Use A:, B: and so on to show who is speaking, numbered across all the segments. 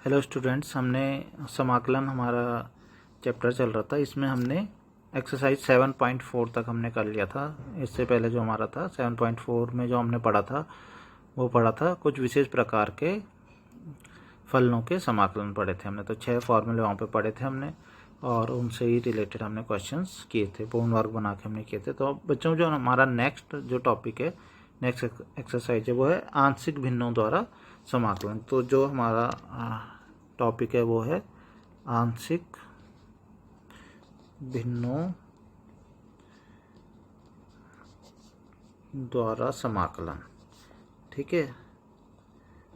A: Hello students, हमने समाकलन हमारा चैप्टर चल रहा था। इसमें हमने एक्सरसाइज 7.4 तक हमने कर लिया था। इससे पहले जो हमारा था 7.4 में जो हमने पढ़ा था वो पढ़ा था कुछ विशेष प्रकार के फलनों के समाकलन पढ़े थे हमने। तो 6 फॉर्मूले वहाँ पे पढ़े थे हमने और उनसे ही रिलेटेड हमने क्वेश्चंस किए थे, पूर्ण वर्ग बना के हमने किए थे। तो अब बच्चों जो हमारा नेक्स्ट जो टॉपिक है, नेक्स्ट एक्सरसाइज है, वो है आंशिक भिन्नों द्वारा समाकलन। तो जो हमारा टॉपिक है वो है आंशिक भिन्नों द्वारा समाकलन। ठीक है,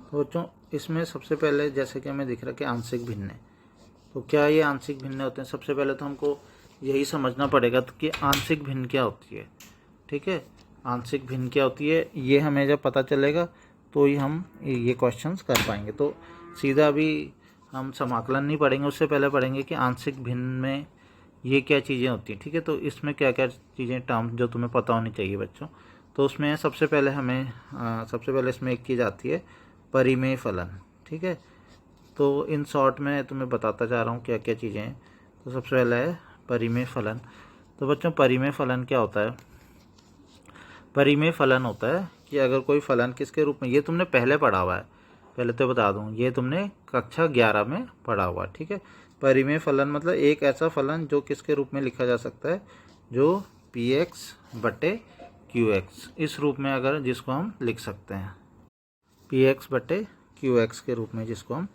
A: तो बच्चों इसमें सबसे पहले जैसे कि हमें दिख रहा है कि आंशिक भिन्न है, तो क्या ये आंशिक भिन्न होते हैं? सबसे पहले तो हमको यही समझना पड़ेगा कि आंशिक भिन्न क्या होती है। ठीक है, आंशिक भिन्न क्या होती है ये हमें जब पता चलेगा तो ही हम ये क्वेश्चंस कर पाएंगे। तो सीधा अभी हम समाकलन नहीं पढ़ेंगे, उससे पहले पढ़ेंगे कि आंशिक भिन्न में ये क्या चीज़ें होती हैं। ठीक है, तो इसमें क्या क्या चीज़ें टर्म जो तुम्हें पता होनी चाहिए बच्चों। तो उसमें सबसे पहले इसमें एक चीज़ आती है परिमेय फलन। ठीक है, तो इन शॉर्ट में तुम्हें बताता जा रहा हूँ क्या क्या चीज़ें हैं। तो सबसे पहला है परिमेय फलन। तो बच्चों परिमेय फलन क्या होता है? परिमेय फलन होता है कि अगर कोई फलन किसके रूप में, ये तुमने पहले पढ़ा हुआ है, पहले तो बता दूं, ये तुमने कक्षा 11 में पढ़ा हुआ है। ठीक है, परिमेय फलन मतलब एक ऐसा फलन जो किसके रूप में लिखा जा सकता है, जो px बटे qx इस रूप में, अगर जिसको हम लिख सकते हैं px बटे qx के रूप में जिसको हम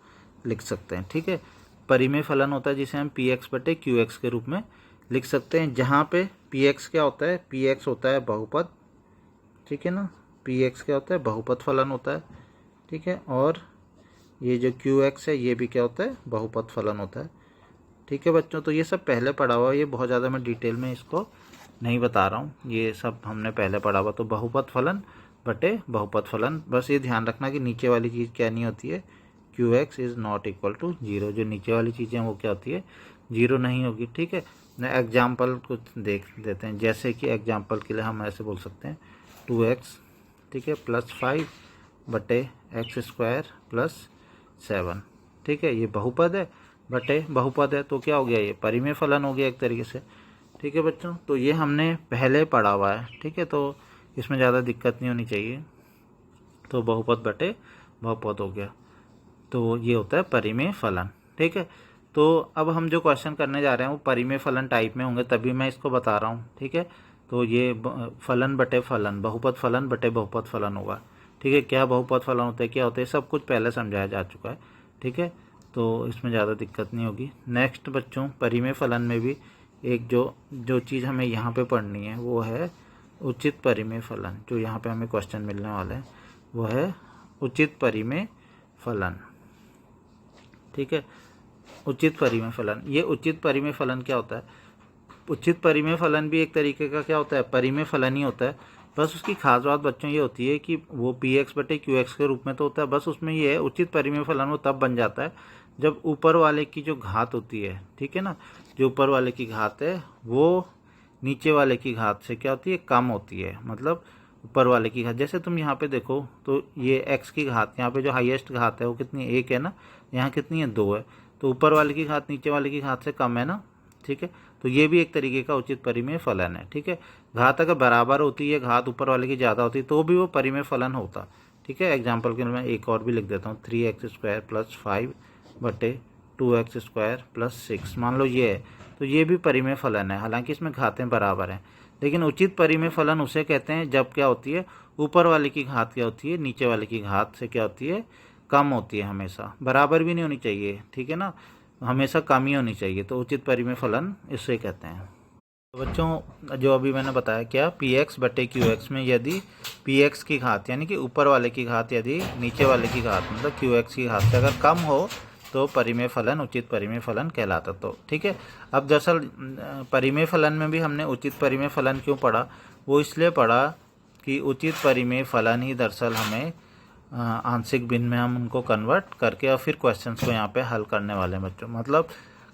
A: लिख सकते हैं। ठीक है, परिमेय फलन होता है जिसे हम px बटे qx के रूप में लिख सकते हैं, जहाँ पे px क्या होता है, px होता है बहुपद। ठीक है ना, px क्या होता है, बहुपद फलन होता है। ठीक है, और ये जो qx है ये भी क्या होता है, बहुपद फलन होता है। ठीक है बच्चों, तो ये सब पहले पढ़ा हुआ है, ये बहुत ज़्यादा मैं डिटेल में इसको नहीं बता रहा हूँ, ये सब हमने पहले पढ़ा हुआ। तो बहुपद फलन बटे बहुपद फलन, बस ये ध्यान रखना कि नीचे वाली चीज़ क्या नहीं होती है, qx is not equal to 0। जो नीचे वाली चीज़ें वो क्या होती है, 0 नहीं होगी। ठीक है, एग्जाम्पल कुछ देख देते हैं, जैसे कि एग्जाम्पल के लिए हम ऐसे बोल सकते हैं 2x, ठीक है, प्लस 5 बटे एक्स स्क्वायर प्लस 7। ठीक है, ये बहुपद है बटे बहुपद है, तो क्या हो गया, ये परिमेय फलन हो गया एक तरीके से। ठीक है बच्चों, तो ये हमने पहले पढ़ा हुआ है। ठीक है, तो इसमें ज़्यादा दिक्कत नहीं होनी चाहिए। तो बहुपद बटे बहुपद हो गया, तो ये होता है परिमेय फलन। ठीक है, तो अब हम जो क्वेश्चन करने जा रहे हैं वो परिमेय फलन टाइप में होंगे, तभी मैं इसको बता रहा हूँ। ठीक है, तो ये फलन बटे फलन, बहुपद फलन बटे बहुपद फलन होगा। ठीक है, क्या बहुपद फलन होता है, क्या होता है, सब कुछ पहले समझाया जा चुका है। ठीक है, तो इसमें ज़्यादा दिक्कत नहीं होगी। नेक्स्ट बच्चों, परिमेय फलन में भी एक जो चीज़ हमें यहाँ पे पढ़नी है वो है उचित परिमेय फलन। जो यहाँ पे हमें क्वेश्चन मिलने वाला है वो है उचित परिमेय फलन। ठीक है, उचित परिमेय फलन, ये उचित परिमेय फलन क्या होता है? उचित परिमेय फलन भी एक तरीके का क्या होता है, परिमेय फलन ही होता है। बस उसकी खास बात बच्चों ये होती है कि वो px बटे qx के रूप में तो होता है, बस उसमें ये है उचित परिमेय फलन वो तब बन जाता है जब ऊपर वाले की जो घात होती है, ठीक है ना, जो ऊपर वाले की घात है वो नीचे वाले की घात से क्या होती है, कम होती है। मतलब ऊपर वाले की घात, जैसे तुम यहाँ पे देखो तो ये x की घात, यहाँ पे जो हाईएस्ट घात है वो कितनी है, 1 है ना, यहाँ कितनी है, 2 है। तो ऊपर वाले की घात नीचे वाले की घात से कम है ना। ठीक है, तो ये भी एक तरीके का उचित परिमेय फलन है। ठीक है, घात अगर बराबर होती है, घात ऊपर वाले की ज़्यादा होती है, तो भी वो परिमेय फलन होता। ठीक है, एग्जाम्पल के लिए मैं एक और भी लिख देता हूँ, 3x स्क्वायर प्लस 5 बटे 2x स्क्वायर प्लस 6, मान लो ये है, तो ये भी परिमेय फलन है, हालांकि इसमें घातें बराबर हैं। लेकिन उचित परिमेय फलन उसे कहते हैं जब क्या होती है, ऊपर वाले की घात क्या होती है, नीचे वाले की घात से क्या होती है, कम होती है। हमेशा बराबर भी नहीं होनी चाहिए, ठीक है ना, हमेशा कम ही होनी चाहिए। तो उचित परिमेय फलन इससे कहते हैं। तो बच्चों जो अभी मैंने बताया क्या, px बटे qx में यदि px की घात यानी कि ऊपर वाले की घात यदि नीचे वाले की घात मतलब qx की घात से अगर कम हो तो परिमेय फलन उचित परिमेय फलन कहलाता। तो ठीक है, अब दरअसल परिमेय फलन में भी हमने उचित परिमेय फलन क्यों पढ़ा, वो इसलिए पढ़ा कि उचित परिमेय फलन ही दरअसल हमें आंशिक भिन्न में हम उनको कन्वर्ट करके और फिर क्वेश्चंस को यहाँ पे हल करने वाले हैं बच्चों। मतलब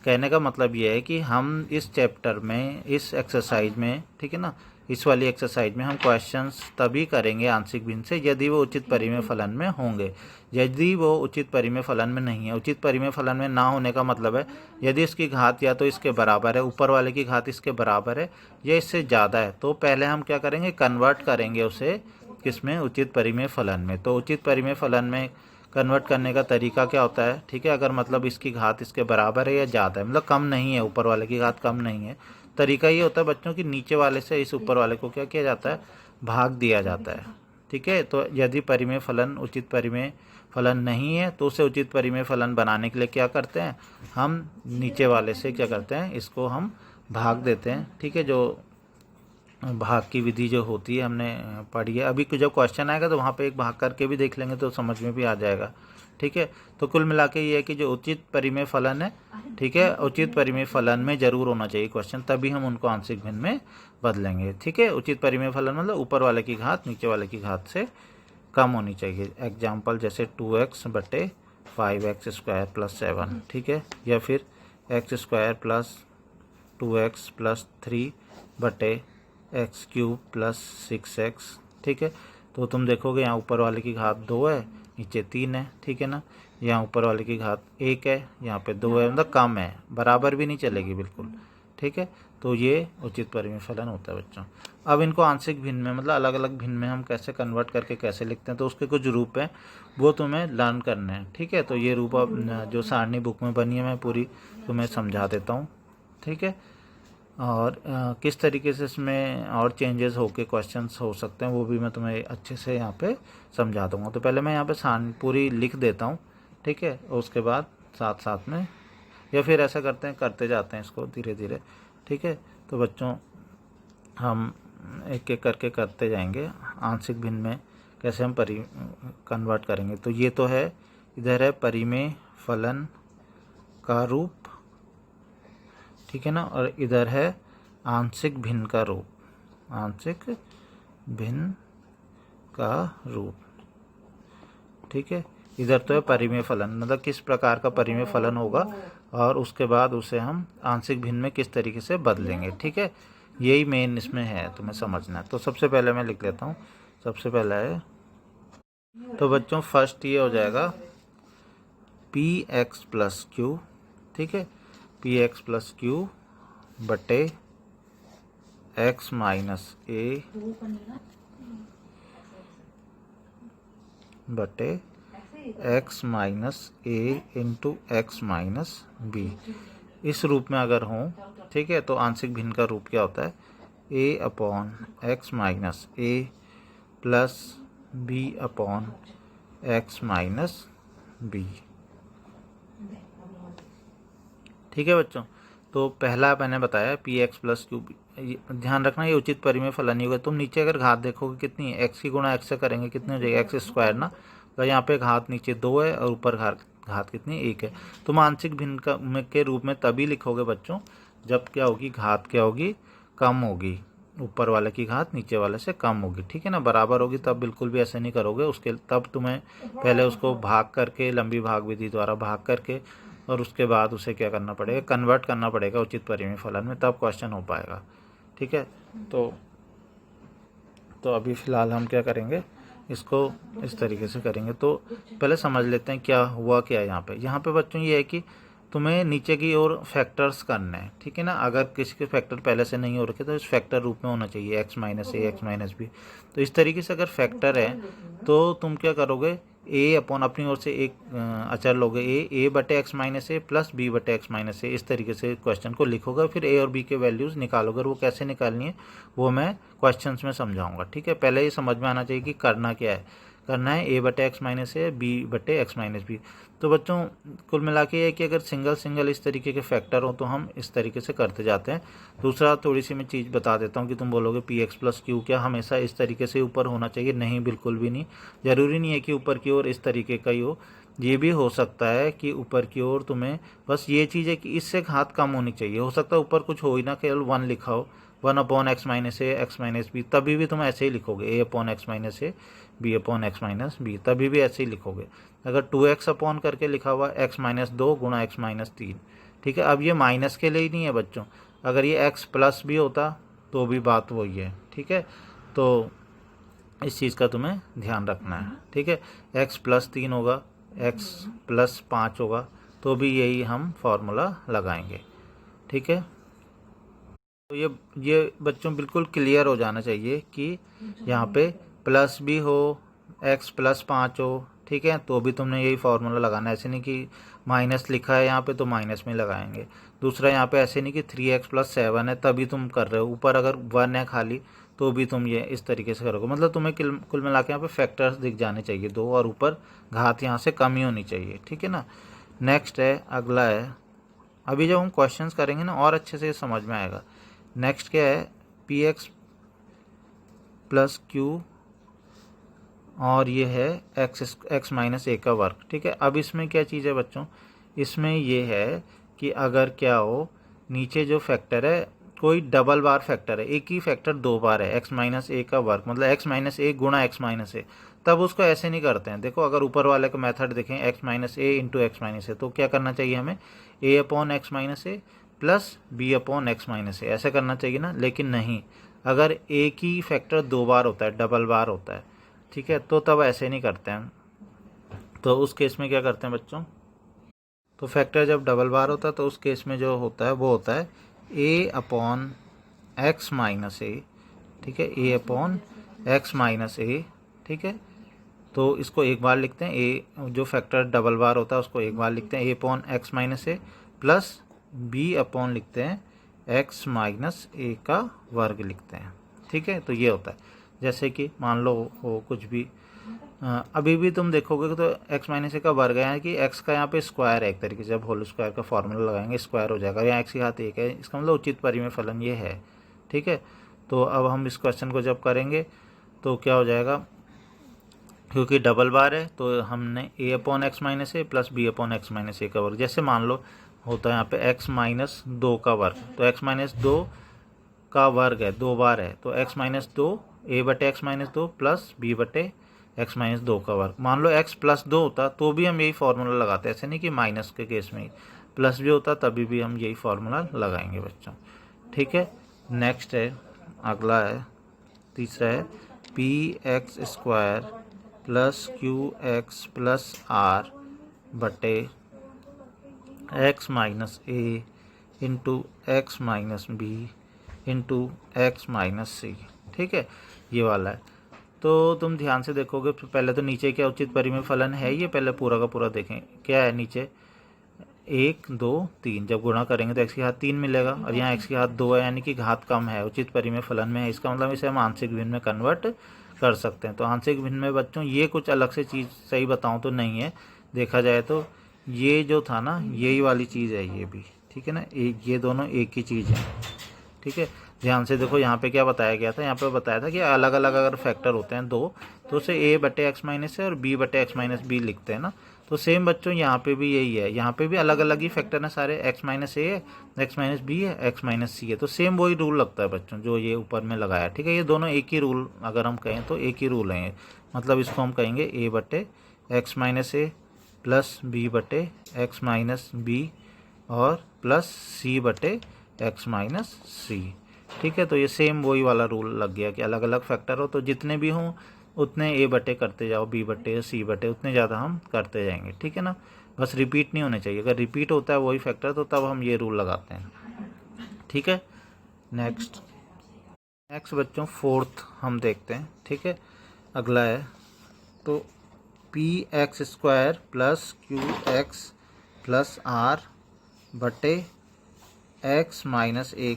A: कहने का मतलब ये है कि हम इस चैप्टर में, इस एक्सरसाइज में, ठीक है ना, इस वाली एक्सरसाइज में हम क्वेश्चंस तभी करेंगे आंशिक भिन्न से यदि वो उचित परिमेय फलन में होंगे। यदि वो उचित परिमेय फलन में नहीं है, उचित परिमेय फलन में ना होने का मतलब है यदि इसकी घात या तो इसके बराबर है, ऊपर वाले की घात इसके बराबर है या इससे ज़्यादा है, तो पहले हम क्या करेंगे, कन्वर्ट करेंगे उसे किसमें, उचित परिमेय फलन में। तो उचित परिमेय फलन में कन्वर्ट करने का तरीका क्या होता है, ठीक है, अगर मतलब इसकी घात इसके बराबर है या ज़्यादा है, मतलब कम नहीं है, ऊपर वाले की घात कम नहीं है, तरीका ये होता है बच्चों की नीचे वाले से इस ऊपर वाले को क्या किया जाता है, भाग दिया जाता है। ठीक है, तो यदि परिमेय फलन उचित परिमेय फलन नहीं है तो उसे उचित परिमेय फलन बनाने के लिए क्या करते हैं, हम नीचे वाले से क्या करते हैं, इसको हम भाग देते हैं। ठीक है, जो भाग की विधि जो होती है हमने पढ़ी है, अभी जब क्वेश्चन आएगा तो वहाँ पे एक भाग करके भी देख लेंगे तो समझ में भी आ जाएगा। ठीक है, तो कुल मिला के ये है कि जो उचित परिमेय फलन है, ठीक है, उचित परिमेय फलन में जरूर होना चाहिए क्वेश्चन, तभी हम उनको आंशिक भिन्न में बदलेंगे। ठीक है, उचित परिमेय फलन मतलब ऊपर वाले की घात नीचे वाले की घात से कम होनी चाहिए। एग्जाम्पल जैसे 2x बटे 5x स्क्वायर प्लस 7, ठीक है, या फिर x square plus 2x plus 3 बटे एक्स क्यूब प्लस 6x। ठीक है, तो तुम देखोगे यहाँ ऊपर वाले की घात 2 है, नीचे 3 है, ठीक है ना, यहाँ ऊपर वाले की घात 1 है, यहाँ पे 2 है, मतलब कम है, बराबर भी नहीं चलेगी बिल्कुल। ठीक है, तो ये उचित परिमेय फलन होता है बच्चों। अब इनको आंशिक भिन्न में मतलब अलग अलग भिन्न में हम कैसे कन्वर्ट करके कैसे लिखते हैं, तो उसके कुछ रूप हैं, वो तुम्हें लर्न करने हैं। ठीक है, तो ये रूप अब जो सारणी बुक में बनी है मैं पूरी तुम्हें समझा देता हूँ। ठीक है, और किस तरीके से इसमें और चेंजेस होके क्वेश्चंस हो सकते हैं वो भी मैं तुम्हें अच्छे से यहाँ पे समझा दूंगा। तो पहले मैं यहाँ पे सारणी पूरी लिख देता हूँ, ठीक है, और उसके बाद साथ साथ में या फिर ऐसा करते हैं, करते जाते हैं इसको धीरे धीरे। ठीक है, तो बच्चों हम एक एक करके करते जाएंगे आंशिक भिन्न में कैसे हम कन्वर्ट करेंगे। तो ये तो है, इधर है परिमेय फलन का रूप, ठीक है ना, और इधर है आंशिक भिन्न का रूप, आंशिक भिन्न का रूप। ठीक है, इधर तो है परिमेय फलन, मतलब किस प्रकार का परिमेय फलन होगा और उसके बाद उसे हम आंशिक भिन्न में किस तरीके से बदलेंगे। ठीक है, यही मेन इसमें है, तुम्हें समझना है। तो सबसे पहले मैं लिख लेता हूँ, सबसे पहला है, तो बच्चों फर्स्ट ये हो जाएगा px प्लस क्यू। ठीक है, px प्लस क्यू बटे x माइनस ए बटे x minus A into x minus B, इस रूप में अगर हों, ठीक है, तो आंशिक भिन्न का रूप क्या होता है, a upon x minus a plus b upon x minus b. ठीक है बच्चों, तो पहला मैंने बताया px प्लस क्यू, ध्यान रखना ये उचित परिमेय फलन ही होगा। तुम नीचे अगर घात देखोगे कितनी है, x की गुणा x से करेंगे कितनी हो जाएगी, एक्स स्क्वायर ना, तो यहाँ पे घात नीचे 2 है और ऊपर घात कितनी 1 है। तुम आंशिक भिन्न के रूप में तभी लिखोगे बच्चों जब क्या होगी, घात क्या होगी, कम होगी, ऊपर वाले की घात नीचे वाले से कम होगी। ठीक है ना, बराबर होगी तब बिल्कुल भी ऐसे नहीं करोगे, उसके तब तुम्हें पहले उसको भाग करके, लंबी भाग विधि द्वारा भाग करके, और उसके बाद उसे क्या करना पड़ेगा, कन्वर्ट करना पड़ेगा उचित परिमेय फलन में, तब क्वेश्चन हो पाएगा। ठीक है, तो अभी फ़िलहाल हम क्या करेंगे, इसको इस तरीके से करेंगे। तो पहले समझ लेते हैं क्या हुआ क्या है यहाँ पे बच्चों, ये है कि तुम्हें नीचे की ओर फैक्टर्स करने हैं। ठीक है ना, अगर किसी के फैक्टर पहले से नहीं हो रखे तो इस फैक्टर रूप में होना चाहिए, x minus a x minus B. तो इस तरीके से अगर फैक्टर है तो तुम क्या करोगे, a अपॉन अपनी ओर से एक अचर लोगे a बटे x minus a plus B बटे एक्स माइनस ए, इस तरीके से क्वेश्चन को लिखोगे, फिर a और b के वैल्यूज़ निकालोगे, और वो कैसे निकालनी है वो मैं क्वेश्चंस में समझाऊंगा। ठीक है, पहले ये समझ में आना चाहिए कि करना क्या है, करना है a बटे एक्स माइनस ए, b बटे एक्स माइनस बी। तो बच्चों कुल मिला के ये कि अगर सिंगल इस तरीके के फैक्टर हो तो हम इस तरीके से करते जाते हैं। दूसरा थोड़ी सी मैं चीज़ बता देता हूँ कि तुम बोलोगे px प्लस क्यू क्या हमेशा इस तरीके से ऊपर होना चाहिए, नहीं, बिल्कुल भी नहीं, ज़रूरी नहीं है कि ऊपर की ओर इस तरीके का ही हो, ये भी हो सकता है कि ऊपर की ओर तुम्हें बस ये चीज़ है कि इससे घात कम होनी चाहिए, हो सकता है ऊपर कुछ हो ही ना, केवल 1 लिखा हो, 1 upon x minus a x minus b, तभी भी तुम ऐसे ही लिखोगे, a upon x minus a b upon x minus b, तभी भी ऐसे ही लिखोगे। अगर 2x अपॉन करके लिखा हुआ x माइनस 2 गुणा x माइनस 3, ठीक है, अब ये माइनस के लिए ही नहीं है बच्चों, अगर ये x प्लस भी होता तो भी बात वही है, ठीक है। तो इस चीज़ का तुम्हें ध्यान रखना है, ठीक है। x + 3 होगा, x + 5 होगा, तो भी यही हम फॉर्मूला लगाएंगे, ठीक है। तो ये बच्चों बिल्कुल क्लियर हो जाना चाहिए कि यहाँ पे प्लस भी हो, x + 5 हो, ठीक है, तो भी तुमने यही फार्मूला लगाना है। ऐसे नहीं कि माइनस लिखा है यहाँ पे तो माइनस में लगाएंगे। दूसरा यहाँ पे ऐसे नहीं कि 3x + 7 है तभी तुम कर रहे हो, ऊपर अगर 1 है खाली तो भी तुम ये इस तरीके से करोगे। मतलब तुम्हें कुल मिला के यहाँ पे फैक्टर्स दिख जाने चाहिए 2, और ऊपर घात यहाँ से कम ही होनी चाहिए, ठीक है ना। नेक्स्ट है, अगला है, अभी जब हम क्वेश्चंस करेंगे ना और अच्छे से समझ में आएगा। नेक्स्ट क्या है, px + q और ये है x - a का वर्ग, ठीक है। अब इसमें क्या चीज़ है बच्चों, इसमें ये है कि अगर क्या हो, नीचे जो फैक्टर है कोई डबल बार फैक्टर है, एक ही फैक्टर 2 बार है, x - a का वर्ग, मतलब x - a गुणा x - a, तब उसको ऐसे नहीं करते हैं। देखो अगर ऊपर वाले का मेथड देखें, x - a × x - a, तो क्या करना चाहिए हमें, a/x - a + b/x - a, ऐसे करना चाहिए ना। लेकिन नहीं, अगर एक ही फैक्टर 2 बार होता है, डबल बार होता है, ठीक है, तो तब ऐसे नहीं करते हैं। तो उस केस में क्या करते हैं बच्चों, तो फैक्टर जब डबल बार होता है तो उस केस में जो होता है वो होता है a/x - a, ठीक है, a/x - a, ठीक है। तो इसको एक बार लिखते हैं, a जो फैक्टर डबल बार होता है उसको एक बार लिखते हैं a/x - a प्लस b/ लिखते हैं x - a का वर्ग लिखते हैं, ठीक है। तो ये होता है, जैसे कि मान लो हो कुछ भी, अभी भी तुम देखोगे तो x - a का वर्ग है कि x का यहाँ पे स्क्वायर है एक तरीके से, जब होल स्क्वायर का फॉर्मूला लगाएंगे स्क्वायर हो जाएगा, यहाँ x की घात 1 है, इसका मतलब उचित परिमेय फलन ये है, ठीक है। तो अब हम इस क्वेश्चन को जब करेंगे तो क्या हो जाएगा, क्योंकि डबल बार है तो हमने a/x - a plus b/x - a का वर्ग, जैसे मान लो होता है यहाँ पे x - 2 का वर्ग, तो x - 2 का वर्ग है, 2 बार है, तो x - 2 a/x - 2 प्लस b/x - 2 का वर्ग। मान लो x + 2 होता तो भी हम यही फार्मूला लगाते, ऐसे नहीं कि माइनस के केस में ही, प्लस भी होता तभी भी हम यही फार्मूला लगाएंगे बच्चों, ठीक है। नेक्स्ट है, अगला है, तीसरा है px² + qx + r बटे x - a × x - b × x - c, ठीक है, ये वाला है। तो तुम ध्यान से देखोगे, पहले तो नीचे क्या उचित परिमेय फलन है, ये पहले पूरा का पूरा देखें क्या है नीचे, 1 2 3, जब गुणा करेंगे तो x की घात 3 मिलेगा, और यहाँ x की घात 2 है, यानी कि घात कम है, उचित परिमेय फलन में है, इसका मतलब इसे हम आंशिक भिन्न में कन्वर्ट कर सकते हैं। तो आंशिक भिन्न में बच्चों ये कुछ अलग से चीज़ सही बताऊँ तो नहीं है, देखा जाए तो ये जो था ना यही वाली चीज़ है ये भी, ठीक है ना, ये दोनों एक ही चीज़ है, ठीक है। ध्यान से देखो यहाँ पे क्या बताया गया था, यहाँ पे बताया था कि अलग अलग अगर फैक्टर होते हैं 2 तो उसे a/x - a और b/x - b लिखते हैं ना। तो सेम बच्चों यहाँ पे भी यही है, यहाँ पे भी अलग अलग ही फैक्टर हैं सारे, x - a है, x - b है, x - c है, तो सेम वही रूल लगता है बच्चों जो ये ऊपर में लगाया, ठीक है। ये दोनों एक ही रूल, अगर हम कहें तो एक ही रूल है, मतलब इसको हम कहेंगे a/x - a plus b/x - b और प्लस c/x - c, ठीक है। तो ये सेम वही वाला रूल लग गया कि अलग अलग फैक्टर हो तो जितने भी हों उतने a/, करते जाओ, b/, c/, उतने ज़्यादा हम करते जाएंगे, ठीक है ना। बस रिपीट नहीं होने चाहिए, अगर रिपीट होता है वही फैक्टर तो तब हम ये रूल लगाते हैं, ठीक है। नेक्स्ट बच्चों फोर्थ हम देखते हैं, ठीक है। अगला है तो px² + qx + r बटे x - a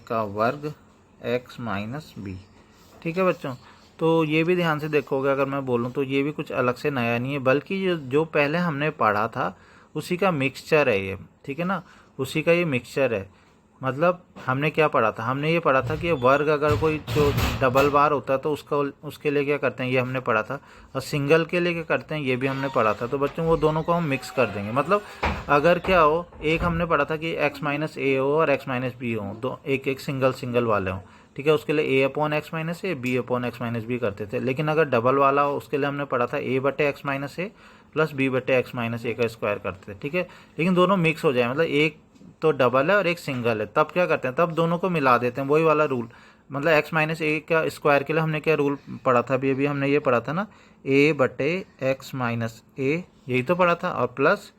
A: का वर्ग x - b, ठीक है बच्चों। तो ये भी ध्यान से देखोगे, अगर मैं बोलूँ तो ये भी कुछ अलग से नया नहीं है, बल्कि जो पहले हमने पढ़ा था उसी का मिक्सचर है ये, ठीक है ना, उसी का ये मिक्सचर है। मतलब हमने क्या पढ़ा था, हमने ये पढ़ा था कि वर्ग अगर कोई जो डबल बार होता है तो उसके लिए क्या करते हैं, ये हमने पढ़ा था, और सिंगल के लिए क्या करते हैं ये भी हमने पढ़ा था। तो बच्चों वो दोनों को हम मिक्स कर देंगे, मतलब अगर क्या हो, एक हमने पढ़ा था कि x - a हो और x - b हो, दो एक सिंगल वाले हों, ठीक है, उसके लिए a/x - a b/x - b करते थे। लेकिन अगर डबल वाला हो उसके लिए हमने पढ़ा था a/x - a plus b/x - a का स्क्वायर करते थे, ठीक है। लेकिन दोनों मिक्स हो जाए, मतलब एक तो डबल है और एक सिंगल है, तब क्या करते हैं, तब दोनों को मिला देते हैं, वही वाला रूल। मतलब एक्स माइनस ए का स्क्वायर के लिए हमने क्या रूल पढ़ा था, अभी हमने ये पढ़ा था ना, ए बटे एक्स माइनस ए, यही तो पढ़ा था, और प्लस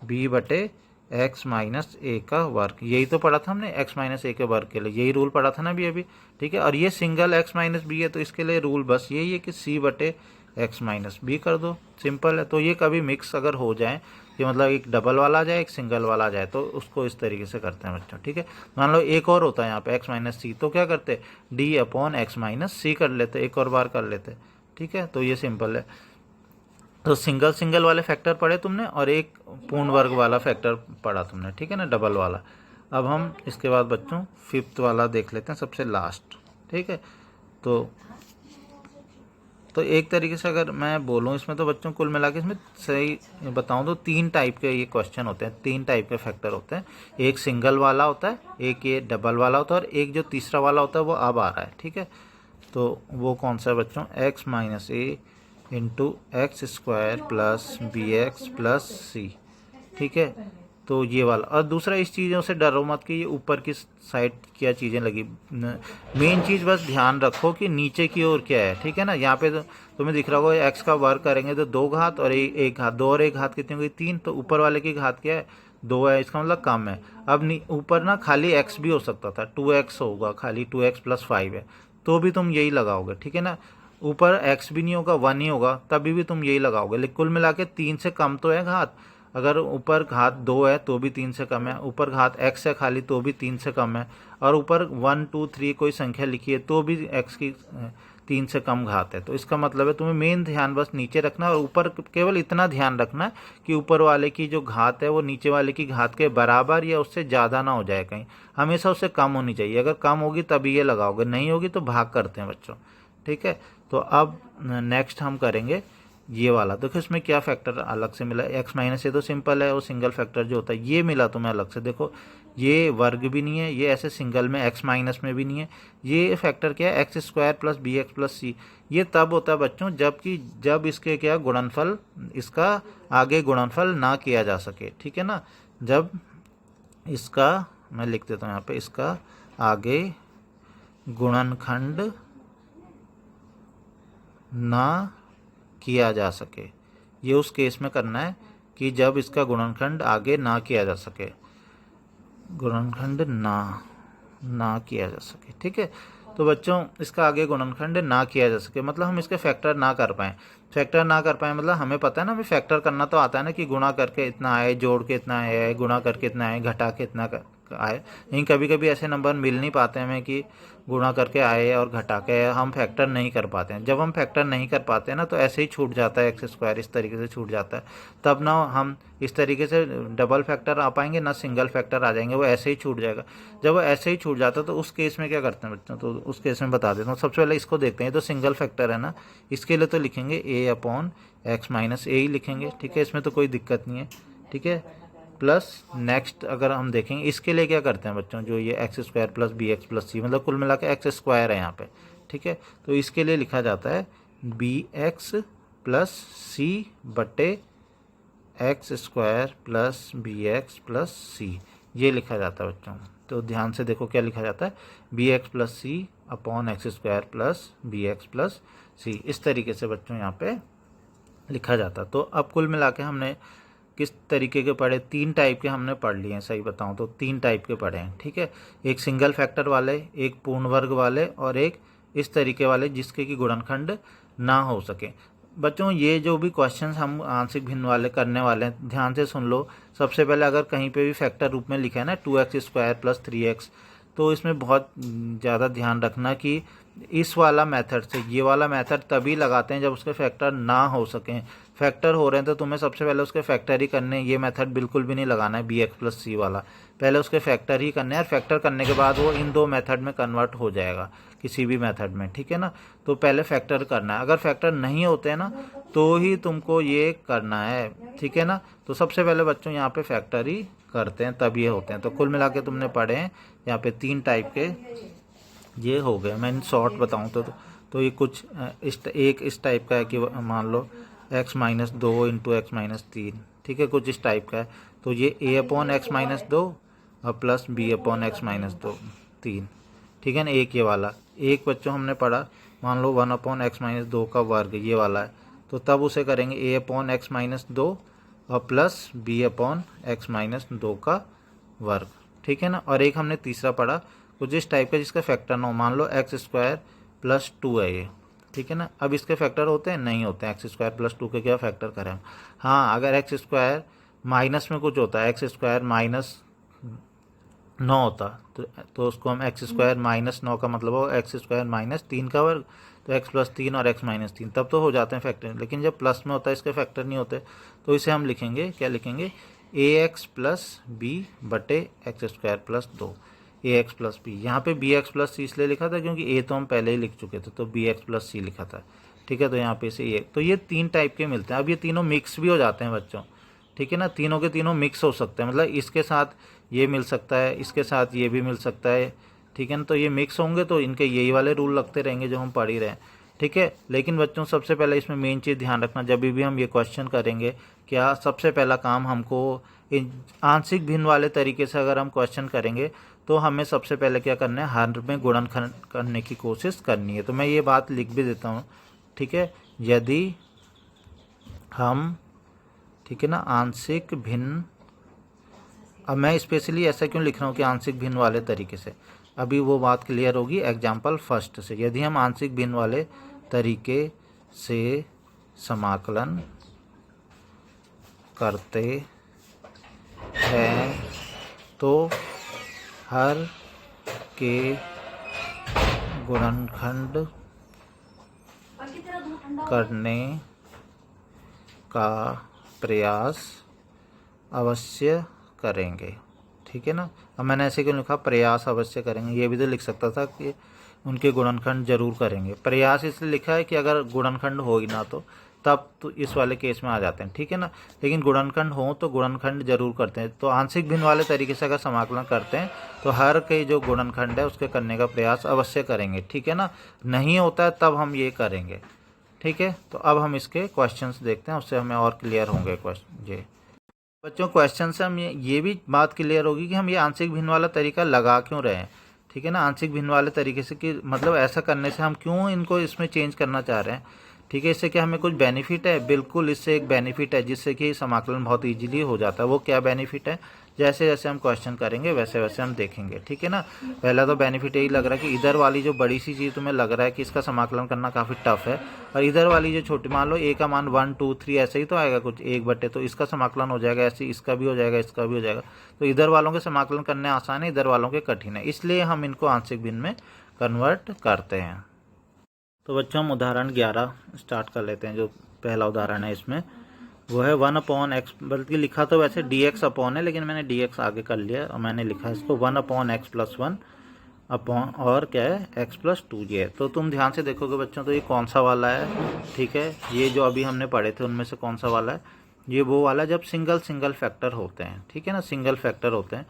A: बी बटे एक्स माइनस ए का वर्ग, यही तो पढ़ा था हमने एक्स माइनस ए के वर्ग के लिए, यही रूल पढ़ा था ना अभी। ठीक है, और ये सिंगल एक्स माइनस बी है तो इसके लिए रूल बस यही है कि सी बटे एक्स माइनस बी कर दो, सिंपल है। तो ये कभी मिक्स अगर हो जाए कि मतलब एक डबल वाला आ जाए एक सिंगल वाला आ जाए तो उसको इस तरीके से करते हैं बच्चों। ठीक है, मान लो एक और होता है यहाँ पे एक्स माइनस सी, तो क्या करते डी अपॉन एक्स माइनस सी कर लेते, एक और बार कर लेते। ठीक है, तो ये सिंपल है। तो सिंगल सिंगल वाले फैक्टर पढ़े तुमने और एक पूर्ण वर्ग वाला फैक्टर पढ़ा तुमने, ठीक है ना, डबल वाला। अब हम इसके बाद बच्चों फिफ्थ वाला देख लेते हैं, सबसे लास्ट। ठीक है, तो एक तरीके से अगर मैं बोलूँ इसमें तो बच्चों कुल मिला के इसमें सही बताऊँ तो 3 टाइप के ये क्वेश्चन होते हैं, 3 टाइप के फैक्टर होते हैं। एक सिंगल वाला होता है, एक ये डबल वाला होता है, और एक जो तीसरा वाला होता है वो अब आ रहा है। ठीक है, तो वो कौन सा है बच्चों, X minus A into X square plus B X plus C. ठीक है, तो ये वाला। और दूसरा, इस चीज़ों से डरो मत कि ये ऊपर की साइड क्या चीज़ें लगी, मेन चीज़ बस ध्यान रखो कि नीचे की ओर क्या है। ठीक है ना, यहाँ पे तो तुम्हें दिख रहा होगा एक्स का वर्ग करेंगे तो 2 घात और एक घात, 2 और 1 घात कितनी हो गई 3, तो ऊपर वाले की घात क्या है 2 है, इसका मतलब कम है। अब ऊपर ना खाली एक्स भी हो सकता था, 2x होगा, खाली 2x प्लस 5 है तो भी तुम यही लगाओगे। ठीक है ना, ऊपर एक्स भी नहीं होगा 1 ही होगा तभी भी तुम यही लगाओगे, लेकिन कुल मिला के 3 से कम तो है घात। अगर ऊपर घात 2 है तो भी 3 से कम है, ऊपर घात x है खाली तो भी 3 से कम है, और ऊपर 1 2 3 कोई संख्या लिखी है तो भी x की 3 से कम घात है। तो इसका मतलब है तुम्हें मेन ध्यान बस नीचे रखना है, और ऊपर केवल इतना ध्यान रखना है कि ऊपर वाले की जो घात है वो नीचे वाले की घात के बराबर या उससे ज़्यादा ना हो जाए, कहीं हमेशा उससे कम होनी चाहिए। अगर कम होगी तभी ये लगाओगे, नहीं होगी तो भाग करते हैं बच्चों। ठीक है, तो अब नेक्स्ट हम करेंगे ये वाला। देखो इसमें क्या फैक्टर अलग से मिला, एक्स माइनस ये तो सिंपल है, वो सिंगल फैक्टर जो होता है ये मिला तुम्हें अलग से। देखो ये वर्ग भी नहीं है, ये ऐसे सिंगल में एक्स माइनस में भी नहीं है, ये फैक्टर क्या है X square plus B X plus C. ये तब होता है बच्चों जब इसके क्या गुणनफल, इसका आगे गुणनफल ना किया जा सके। ठीक है ना, जब इसका, मैं लिख देता हूँ यहाँ पे, इसका आगे गुणनखंड ना किया जा सके, ये उस केस में करना है कि जब इसका गुणनखंड आगे ना किया जा सके, गुणनखंड ना किया जा सके। ठीक है, तो बच्चों इसका आगे गुणनखंड ना किया जा सके मतलब हम इसके फैक्टर ना कर पाएँ। फैक्टर ना कर पाए मतलब हमें पता है ना, हमें फैक्टर करना तो आता है ना कि गुणा करके इतना आए, जोड़ के इतना आए, गुणा करके इतना आए, घटा के इतना आए। लेकिन कभी कभी ऐसे नंबर मिल नहीं पाते हमें कि गुणा करके आए और घटा के हम फैक्टर नहीं कर पाते हैं। जब हम फैक्टर नहीं कर पाते हैं ना तो ऐसे ही छूट जाता है एक्स स्क्वायर, इस तरीके से छूट जाता है। तब ना हम इस तरीके से डबल फैक्टर आ पाएंगे ना सिंगल फैक्टर आ जाएंगे, वो ऐसे ही छूट जाएगा। जब वो ऐसे ही छूट जाता है तो उस केस में क्या करते हैं बच्चों, तो उस केस में बता देता हूँ। सबसे पहले इसको देखते हैं, तो सिंगल फैक्टर है ना, इसके लिए तो लिखेंगे ए अपॉन एक्स माइनस ए ही लिखेंगे। ठीक है, इसमें तो कोई दिक्कत नहीं है। ठीक है, प्लस नेक्स्ट अगर हम देखेंगे इसके लिए क्या करते हैं बच्चों, जो ये X square plus B X plus C, मतलब कुल मिला के एक्स स्क्वायर है यहाँ पे। ठीक है, तो इसके लिए लिखा जाता है बी एक्स प्लस सी बटे X square plus B X plus C, ये लिखा जाता है बच्चों। तो ध्यान से देखो क्या लिखा जाता है, B X plus C upon X square plus B X plus C, इस तरीके से बच्चों यहाँ पे लिखा जाता। तो अब कुल मिला के हमने किस तरीके के पढ़े, 3 टाइप के हमने पढ़ लिए हैं, सही बताऊं तो 3 टाइप के पढ़े हैं। ठीक है, एक सिंगल फैक्टर वाले, एक पूर्ण वर्ग वाले, और एक इस तरीके वाले जिसके कि गुणनखंड ना हो सके। बच्चों ये जो भी क्वेश्चंस हम आंशिक भिन्न वाले करने वाले हैं ध्यान से सुन लो। सबसे पहले अगर कहीं पे भी फैक्टर रूप में लिखा है ना 2x स्क्वायर प्लस 3x, तो इसमें बहुत ज़्यादा ध्यान रखना कि इस वाला मेथड से, ये वाला मेथड तभी लगाते हैं जब उसके फैक्टर ना हो सकें। फैक्टर हो रहे हैं तो तुम्हें सबसे पहले उसके फैक्टर ही करने, ये मेथड बिल्कुल भी नहीं लगाना है बी एक्स प्लस सी वाला, पहले उसके फैक्टर ही करने हैं, और फैक्टर करने के बाद वो इन 2 मेथड में कन्वर्ट हो जाएगा किसी भी मेथड में। ठीक है ना, तो पहले फैक्टर करना है, अगर फैक्टर नहीं होते हैं ना तो ही तुमको ये करना है। ठीक है ना, तो सबसे पहले बच्चों यहाँ पे फैक्टर ही करते हैं तब ये होते हैं। तो कुल मिला के तुमने पढ़े हैं यहाँ पे 3 टाइप के ये हो गए। मैं इन शॉर्ट बताऊँ तो ये कुछ इस टाइप का है कि मान लो x minus 2 into x minus 3। ठीक है, कुछ इस टाइप का है। तो ये a अपॉन एक्स माइनस 2 और plus b upon x minus 2 3, ठीक है ना। एक ये वाला, एक बच्चों हमने पढ़ा, मान लो 1/x-2 का वर्ग ये वाला है, तो तब उसे करेंगे a/x-2 और प्लस b/x-2 का वर्ग, ठीक है ना। और एक हमने तीसरा पढ़ा कुछ इस टाइप का जिसका फैक्टर ना हो, मान लो x² + 2 है ये, ठीक है ना। अब इसके फैक्टर होते हैं, नहीं होते हैं, x² + 2 के क्या फैक्टर करें हम। हाँ, अगर x² माइनस में कुछ होता है, x² - 9 होता तो उसको हम x² - 9 का मतलब हो x² - 3 का वर्ग, तो x + 3 और x - 3 तब तो हो जाते हैं फैक्टर। लेकिन जब प्लस में होता है इसके फैक्टर नहीं होते, तो इसे हम लिखेंगे, क्या लिखेंगे, ax + b/x² + 2, ax + b। यहाँ पे bx + c इसलिए लिखा था क्योंकि a तो हम पहले ही लिख चुके थे, तो bx + c लिखा था, ठीक है। तो यहाँ पे से ये, तो ये 3 टाइप के मिलते हैं। अब ये तीनों मिक्स भी हो जाते हैं बच्चों, ठीक है ना। तीनों के तीनों मिक्स हो सकते हैं, मतलब इसके साथ ये मिल सकता है, इसके साथ ये भी मिल सकता है, ठीक है ना। तो ये मिक्स होंगे तो इनके यही वाले रूल लगते रहेंगे जो हम पढ़ ही रहे हैं, ठीक है। लेकिन बच्चों सबसे पहले इसमें मेन चीज़ ध्यान रखना, जब भी हम ये क्वेश्चन करेंगे, क्या सबसे पहला काम हमको आंशिक भिन्न वाले तरीके से अगर हम क्वेश्चन करेंगे तो हमें सबसे पहले क्या करना है, हर में गुणनखंड करने की कोशिश करनी है। तो मैं ये बात लिख भी देता हूँ, ठीक है। यदि हम, ठीक है ना, आंशिक भिन्न, अब मैं स्पेशली ऐसा क्यों लिख रहा हूँ कि आंशिक भिन्न वाले तरीके से, अभी वो बात क्लियर होगी एग्जाम्पल फर्स्ट से। यदि हम आंशिक भिन्न वाले तरीके से समाकलन करते हैं तो हर के गुणनखंड करने का प्रयास अवश्य करेंगे, ठीक है ना। अब मैंने ऐसे क्यों लिखा, प्रयास अवश्य करेंगे, ये भी तो लिख सकता था कि उनके गुणनखंड जरूर करेंगे। प्रयास इसलिए लिखा है कि अगर गुणनखंड हो ही ना तो तब तो इस वाले केस में आ जाते हैं, ठीक है ना। लेकिन गुणनखंड हो तो गुणनखंड जरूर करते हैं। तो आंशिक भिन्न वाले तरीके से अगर समाकलन करते हैं तो हर के जो गुणनखंड है उसके करने का प्रयास अवश्य करेंगे, ठीक है ना। नहीं होता है तब हम ये करेंगे, ठीक है। तो अब हम इसके क्वेश्चंस देखते हैं, उससे हमें और क्लियर होंगे क्वेश्चन। ये बच्चों क्वेश्चन से हम ये भी बात क्लियर होगी कि हम ये आंशिक भिन्न वाला तरीका लगा क्यों रहे हैं, ठीक है ना। आंशिक भिन्न वाले तरीके से कि मतलब ऐसा करने से हम क्यों इनको इसमें चेंज करना चाह रहे हैं, ठीक है। इससे क्या हमें कुछ बेनिफिट है, बिल्कुल इससे एक बेनिफिट है जिससे कि समाकलन बहुत इजीली हो जाता है। वो क्या बेनिफिट है, जैसे जैसे हम क्वेश्चन करेंगे वैसे वैसे हम देखेंगे, ठीक है ना। पहला तो बेनिफिट यही लग रहा है कि इधर वाली जो बड़ी सी चीज़ तुम्हें लग रहा है कि इसका समाकलन करना काफ़ी टफ है, और इधर वाली जो छोटी, मान लो a का मान 1 2 3 ऐसे ही तो आएगा कुछ 1/, तो इसका समाकलन हो जाएगा, ऐसे इसका भी हो जाएगा, इसका भी हो जाएगा। तो इधर वालों के समाकलन करने आसान है, इधर वालों के कठिन है, इसलिए हम इनको आंशिक भिन्न में कन्वर्ट करते हैं। तो बच्चों हम उदाहरण 11 स्टार्ट कर लेते हैं। जो पहला उदाहरण है इसमें वो है 1/x, बल्कि लिखा तो वैसे dx अपॉन है, लेकिन मैंने dx आगे कर लिया और मैंने लिखा इसको 1/x + 1 अपॉन, और क्या है, x + 2 ये है। तो तुम ध्यान से देखोगे बच्चों तो ये कौन सा वाला है, ठीक है। ये जो अभी हमने पढ़े थे उनमें से कौन सा वाला है, ये वो वाला जब सिंगल फैक्टर होते हैं, ठीक है ना, सिंगल फैक्टर होते हैं,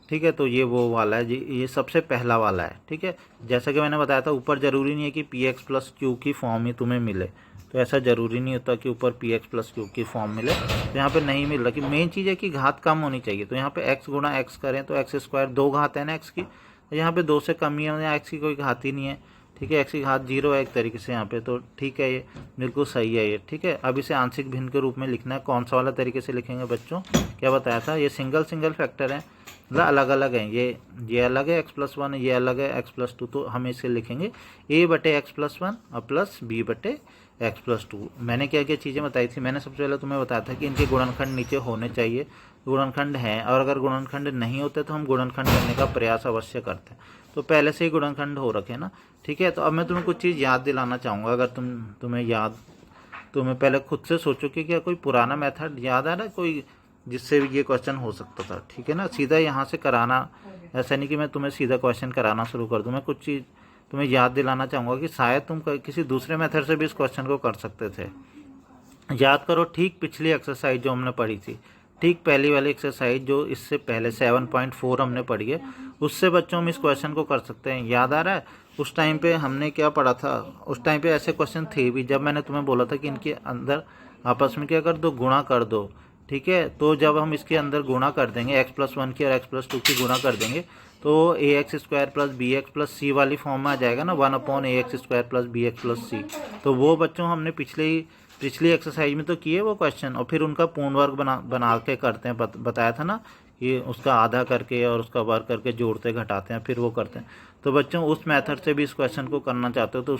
A: ठीक है। तो ये वो वाला है जी, ये सबसे पहला वाला है, ठीक है। जैसा कि मैंने बताया था ऊपर ज़रूरी नहीं है कि px + q की फॉर्म ही तुम्हें मिले, तो ऐसा ज़रूरी नहीं होता कि ऊपर px + q की फॉर्म मिले। तो यहाँ पे नहीं मिल रहा, कि मेन चीज़ है कि घात कम होनी चाहिए। तो यहाँ पे x × x करें तो x² 2 घात है ना x की, तो यहाँ पे 2 से कम ही है, x की कोई घात ही नहीं है, ठीक है। x की घात 0 है एक तरीके से यहाँ पे, तो ठीक है, ये बिल्कुल सही है ये, ठीक है। अब इसे आंशिक भिन्न के रूप में लिखना है। कौन सा वाला तरीके से लिखेंगे बच्चों, क्या बताया था, ये सिंगल फैक्टर है, मतलब अलग अलग हैं, ये अलग है x + 1, ये अलग है x + 2, तो हम इसे लिखेंगे a/x + 1 और प्लस b/x + 2। मैंने क्या क्या चीज़ें बताई थी, मैंने सबसे पहले तुम्हें बताया था कि इनके गुणनखंड नीचे होने चाहिए, गुणनखंड हैं, और अगर गुणनखंड नहीं होते तो हम गुणनखंड करने का प्रयास अवश्य करते हैं। तो पहले से ही गुणनखंड हो रखे ना, ठीक है। तो अब मैं तुम्हें कुछ चीज़ याद दिलाना चाहूँगा, अगर तुम्हें पहले खुद से सोचो कि क्या कोई पुराना मेथड याद आ रहा है कोई जिससे ये क्वेश्चन हो सकता था, ठीक है ना। सीधा यहाँ से कराना, ऐसा नहीं कि मैं तुम्हें सीधा क्वेश्चन कराना शुरू कर दूँ। मैं कुछ चीज़ तुम्हें याद दिलाना चाहूँगा कि शायद तुम किसी दूसरे मेथड से भी इस क्वेश्चन को कर सकते थे। याद करो ठीक पिछली एक्सरसाइज जो हमने पढ़ी थी, ठीक पहली वाली एक्सरसाइज जो इससे पहले 7.4 हमने पढ़ी है, उससे बच्चों हम इस क्वेश्चन को कर सकते हैं। याद आ रहा है उस टाइम पे हमने क्या पढ़ा था, उस टाइम पे ऐसे क्वेश्चन थे भी, जब मैंने तुम्हें बोला था कि इनके अंदर आपस में क्या कर दो, गुणा कर दो, ठीक है। तो जब हम इसके अंदर गुणा कर देंगे x+1 की और x+2 की गुणा कर देंगे तो ax² plus B X plus C वाली फॉर्म में आ जाएगा ना, 1/ax² plus B X plus C. तो वो बच्चों हमने पिछली एक्सरसाइज में तो किए वो क्वेश्चन, और फिर उनका पूर्ण वर्ग बना के करते हैं, बताया था ना, कि उसका आधा करके और उसका वर्ग करके जोड़ते घटाते हैं फिर वो करते हैं। तो बच्चों उस मेथड से भी इस क्वेश्चन को करना चाहते हो तो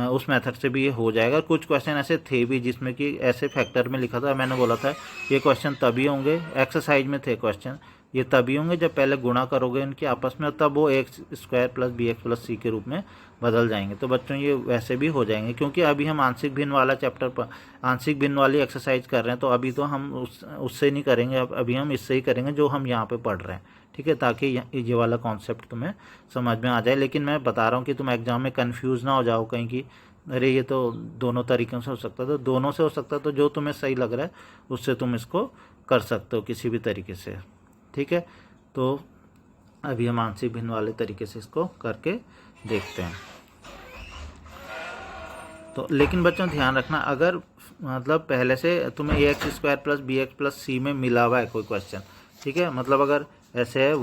A: उस मेथड से भी ये हो जाएगा। कुछ क्वेश्चन ऐसे थे भी जिसमें कि ऐसे फैक्टर में लिखा था, मैंने बोला था ये क्वेश्चन तभी होंगे, एक्सरसाइज में थे क्वेश्चन, ये तभी होंगे जब पहले गुणा करोगे इनके आपस में, तब वो x² plus B X plus C के रूप में बदल जाएंगे। तो बच्चों ये वैसे भी हो जाएंगे, क्योंकि अभी हम आंशिक भिन्न वाला चैप्टर पर आंशिक भिन्न वाली एक्सरसाइज कर रहे हैं, तो अभी तो हम उससे नहीं करेंगे, अभी हम इससे ही करेंगे जो हम यहाँ पे पढ़ रहे हैं, ठीक है, ताकि ये वाला कॉन्सेप्ट तुम्हें समझ में आ जाए। लेकिन मैं बता रहा हूँ कि तुम एग्जाम में कन्फ्यूज़ ना हो जाओ कहीं कि अरे ये तो दोनों तरीक़ों से हो सकता है, तो दोनों से हो सकता है, तो जो तुम्हें सही लग रहा है उससे तुम इसको कर सकते हो किसी भी तरीके से, ठीक है। तो अभी हम आंशिक भिन्न वाले तरीके से इसको करके देखते हैं। तो लेकिन बच्चों ध्यान रखना, अगर मतलब पहले से तुम्हें ax² plus B X plus C में मिला हुआ है कोई क्वेश्चन, ठीक है, मतलब अगर ऐसे है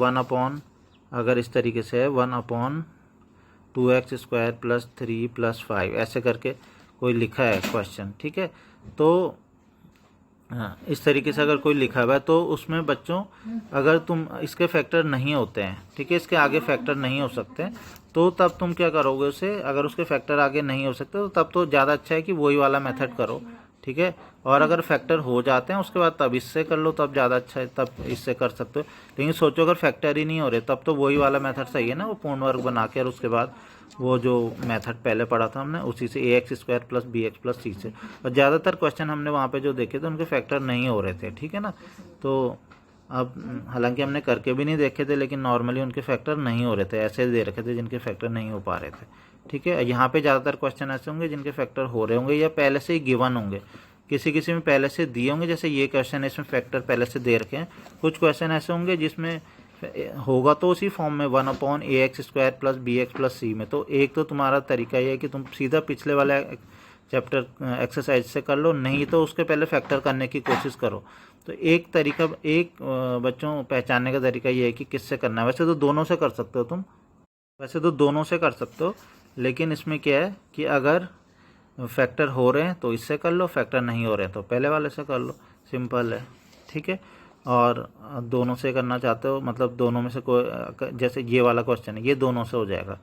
A: अगर इस तरीके से है 1/2x² प्लस 3 प्लस 5 ऐसे करके कोई लिखा है क्वेश्चन, ठीक है, तो इस तरीके से अगर कोई लिखा हुआ है तो उसमें बच्चों अगर तुम इसके फैक्टर नहीं होते हैं, ठीक है, इसके आगे फैक्टर नहीं हो सकते, तो तब तुम क्या करोगे उसे, अगर उसके फैक्टर आगे नहीं हो सकते तो तब तो ज़्यादा अच्छा है कि वही वाला मेथड करो, ठीक है। और अगर फैक्टर हो जाते हैं उसके बाद तब इससे कर लो, तब ज़्यादा अच्छा है, तब इससे कर सकते हो। लेकिन सोचो अगर फैक्टर ही नहीं हो रहे तब तो वही वाला मेथड सही है ना, वो पूर्ण वर्ग बना के और उसके बाद वो जो मेथड पहले पढ़ा था हमने उसी से ax² plus B X plus C से। और ज़्यादातर क्वेश्चन हमने वहाँ पे जो देखे थे उनके फैक्टर नहीं हो रहे थे, ठीक है ना। तो अब हालांकि हमने करके भी नहीं देखे थे, लेकिन नॉर्मली उनके फैक्टर नहीं हो रहे थे, ऐसे दे रखे थे जिनके फैक्टर नहीं हो पा रहे थे, ठीक है। यहाँ पे ज़्यादातर क्वेश्चन ऐसे होंगे जिनके फैक्टर हो रहे होंगे या पहले से ही गिवन होंगे, किसी में पहले से दिए होंगे, जैसे ये क्वेश्चन है इसमें फैक्टर पहले से दे रखे हैं। कुछ क्वेश्चन ऐसे होंगे जिसमें होगा तो उसी फॉर्म में 1/ax² plus B X plus C में। तो एक तो तुम्हारा तरीका ये है कि तुम सीधा पिछले वाले चैप्टर एक्सरसाइज से कर लो, नहीं तो उसके पहले फैक्टर करने की कोशिश करो। तो एक तरीका बच्चों पहचानने का तरीका ये है कि किससे करना है। वैसे तो दोनों से कर सकते हो तुम, लेकिन इसमें क्या है कि अगर फैक्टर हो रहे हैं तो इससे कर लो, फैक्टर नहीं हो रहे हैं तो पहले वाले से कर लो, सिंपल है, ठीक है। और दोनों से करना चाहते हो, मतलब दोनों में से कोई, जैसे ये वाला क्वेश्चन है ये दोनों से हो जाएगा,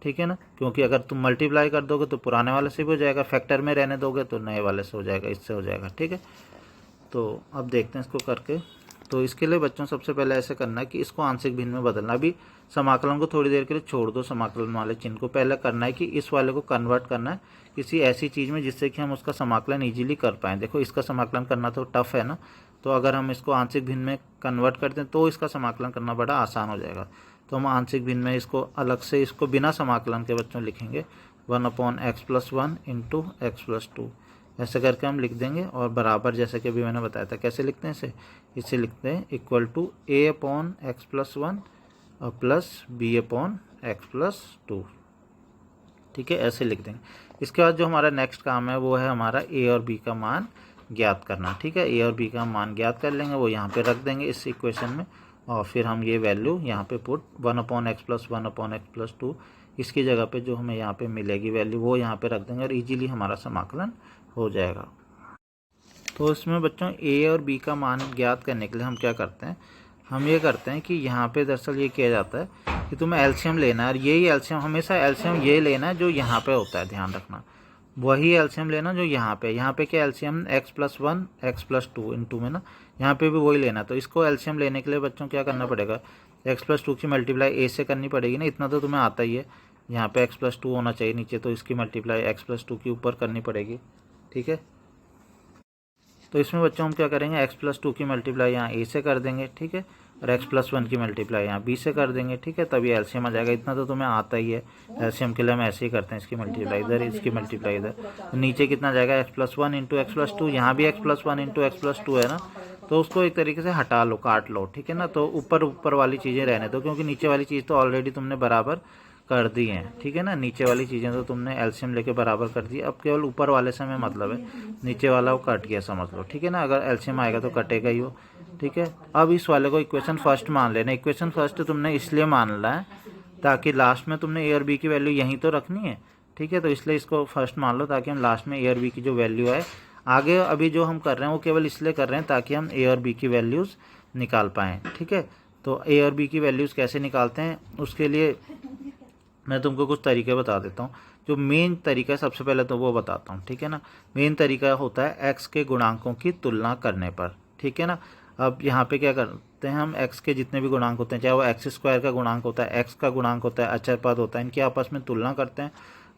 A: ठीक है ना, क्योंकि अगर तुम मल्टीप्लाई कर दोगे तो पुराने वाले से भी हो जाएगा, फैक्टर में रहने दोगे तो नए वाले से हो जाएगा, इससे हो जाएगा, ठीक है। तो अब देखते हैं इसको करके। तो इसके लिए बच्चों सबसे पहले ऐसे करना है कि इसको आंशिक भिन्न में बदलना। अभी समाकलन को थोड़ी देर के लिए छोड़ दो, समाकलन वाले चिन्ह को पहले करना है कि इस वाले को कन्वर्ट करना है किसी ऐसी चीज़ में जिससे कि हम उसका समाकलन इजीली कर पाएँ। देखो इसका समाकलन करना तो टफ है ना, तो अगर हम इसको आंशिक भिन्न में कन्वर्ट करते हैं तो इसका समाकलन करना बड़ा आसान हो जाएगा। तो हम आंशिक भिन्न में इसको अलग से, इसको बिना समाकलन के बच्चों लिखेंगे 1/x+1 इंटू x+2 ऐसे करके हम लिख देंगे। और बराबर जैसे कि अभी मैंने बताया था कैसे लिखते हैं इसे लिखते हैं इक्वल टू a/x+1 और प्लस b/x+2, ठीक है, ऐसे लिख देंगे। इसके बाद जो हमारा नेक्स्ट काम है वो है हमारा a और b का मान ज्ञात करना, ठीक है। a और b का मान ज्ञात कर लेंगे, वो यहाँ पे रख देंगे इस इक्वेशन में, और फिर हम ये वैल्यू यहाँ पे पुट 1/x+1/x+2 इसकी जगह पे जो हमें यहाँ पे मिलेगी वैल्यू वो यहाँ पे रख देंगे और इजीली हमारा समाकलन हो जाएगा। तो इसमें बच्चों a और b का मान ज्ञात करने के लिए हम क्या करते हैं, हम ये करते हैं कि यहाँ पे दरअसल ये किया जाता है कि तुम्हें एलसीएम लेना है, और यही एलसीएम हमेशा एलसीएम ये लेना है जो यहाँ पे होता है, ध्यान रखना, वही एलसीएम लेना जो यहाँ पे क्या एलसीएम x+1 x+2 इंटू में ना, यहाँ पे भी वही लेना। तो इसको एलसीएम लेने के लिए बच्चों क्या करना पड़ेगा, x+2 की मल्टीप्लाई a से करनी पड़ेगी ना, इतना तो तुम्हें आता ही है, यहाँ पे x+2 होना चाहिए नीचे, तो इसकी मल्टीप्लाई x+2 के ऊपर करनी पड़ेगी, ठीक है। तो इसमें बच्चों हम क्या करेंगे, x+2 की मल्टीप्लाई यहाँ a से कर देंगे, ठीक है, और x+1 की मल्टीप्लाई यहाँ b से कर देंगे, ठीक है, तभी एलसीएम आ जाएगा। इतना तो तुम्हें आता ही है, एलसीएम के लिए हम ऐसे ही करते हैं, इसकी मल्टीप्लाई इधर, इसकी मल्टीप्लाई इधर, तो नीचे कितना जाएगा x+1 इंटू x+2, यहाँ भी x+1 इंटू x+2 है ना, तो उसको एक तरीके से हटा लो, काट लो, ठीक है ना। तो ऊपर वाली चीज़ें रहने दो, क्योंकि नीचे वाली चीज़ तो ऑलरेडी तुमने बराबर कर दी हैं, ठीक है ना। नीचे वाली चीज़ें तो तुमने एलसीएम लेके बराबर कर दी, अब केवल ऊपर वाले से हमें मतलब है, नीचे वाला वो कट गया समझ लो, ठीक है ना। अगर एलसीएम आएगा तो कटेगा ही वो, ठीक है। अब इस वाले को इक्वेशन फर्स्ट मान लेना। इक्वेशन फर्स्ट तुमने इसलिए मानना है ताकि लास्ट में तुमने ए और बी की वैल्यू यहीं तो रखनी है, ठीक है। तो इसलिए इसको फर्स्ट मान लो ताकि हम लास्ट में ए और बी की जो वैल्यू है, आगे अभी जो हम कर रहे हैं वो केवल इसलिए कर रहे हैं ताकि हम ए और बी की वैल्यूज़ निकाल पाएँ, ठीक है। तो ए और बी की वैल्यूज़ कैसे निकालते हैं उसके लिए मैं तुमको कुछ तरीके बता देता हूँ। जो मेन तरीका है सबसे पहले तो वो बताता हूँ, ठीक है ना। मेन तरीका होता है एक्स के गुणांकों की तुलना करने पर, ठीक है ना। अब यहाँ पे क्या करते हैं हम, एक्स के जितने भी गुणांक होते हैं, चाहे वो एक्स स्क्वायर का गुणांक होता है, एक्स का गुणांक होता है, अचर पद होता है, इनकी आपस में तुलना करते हैं।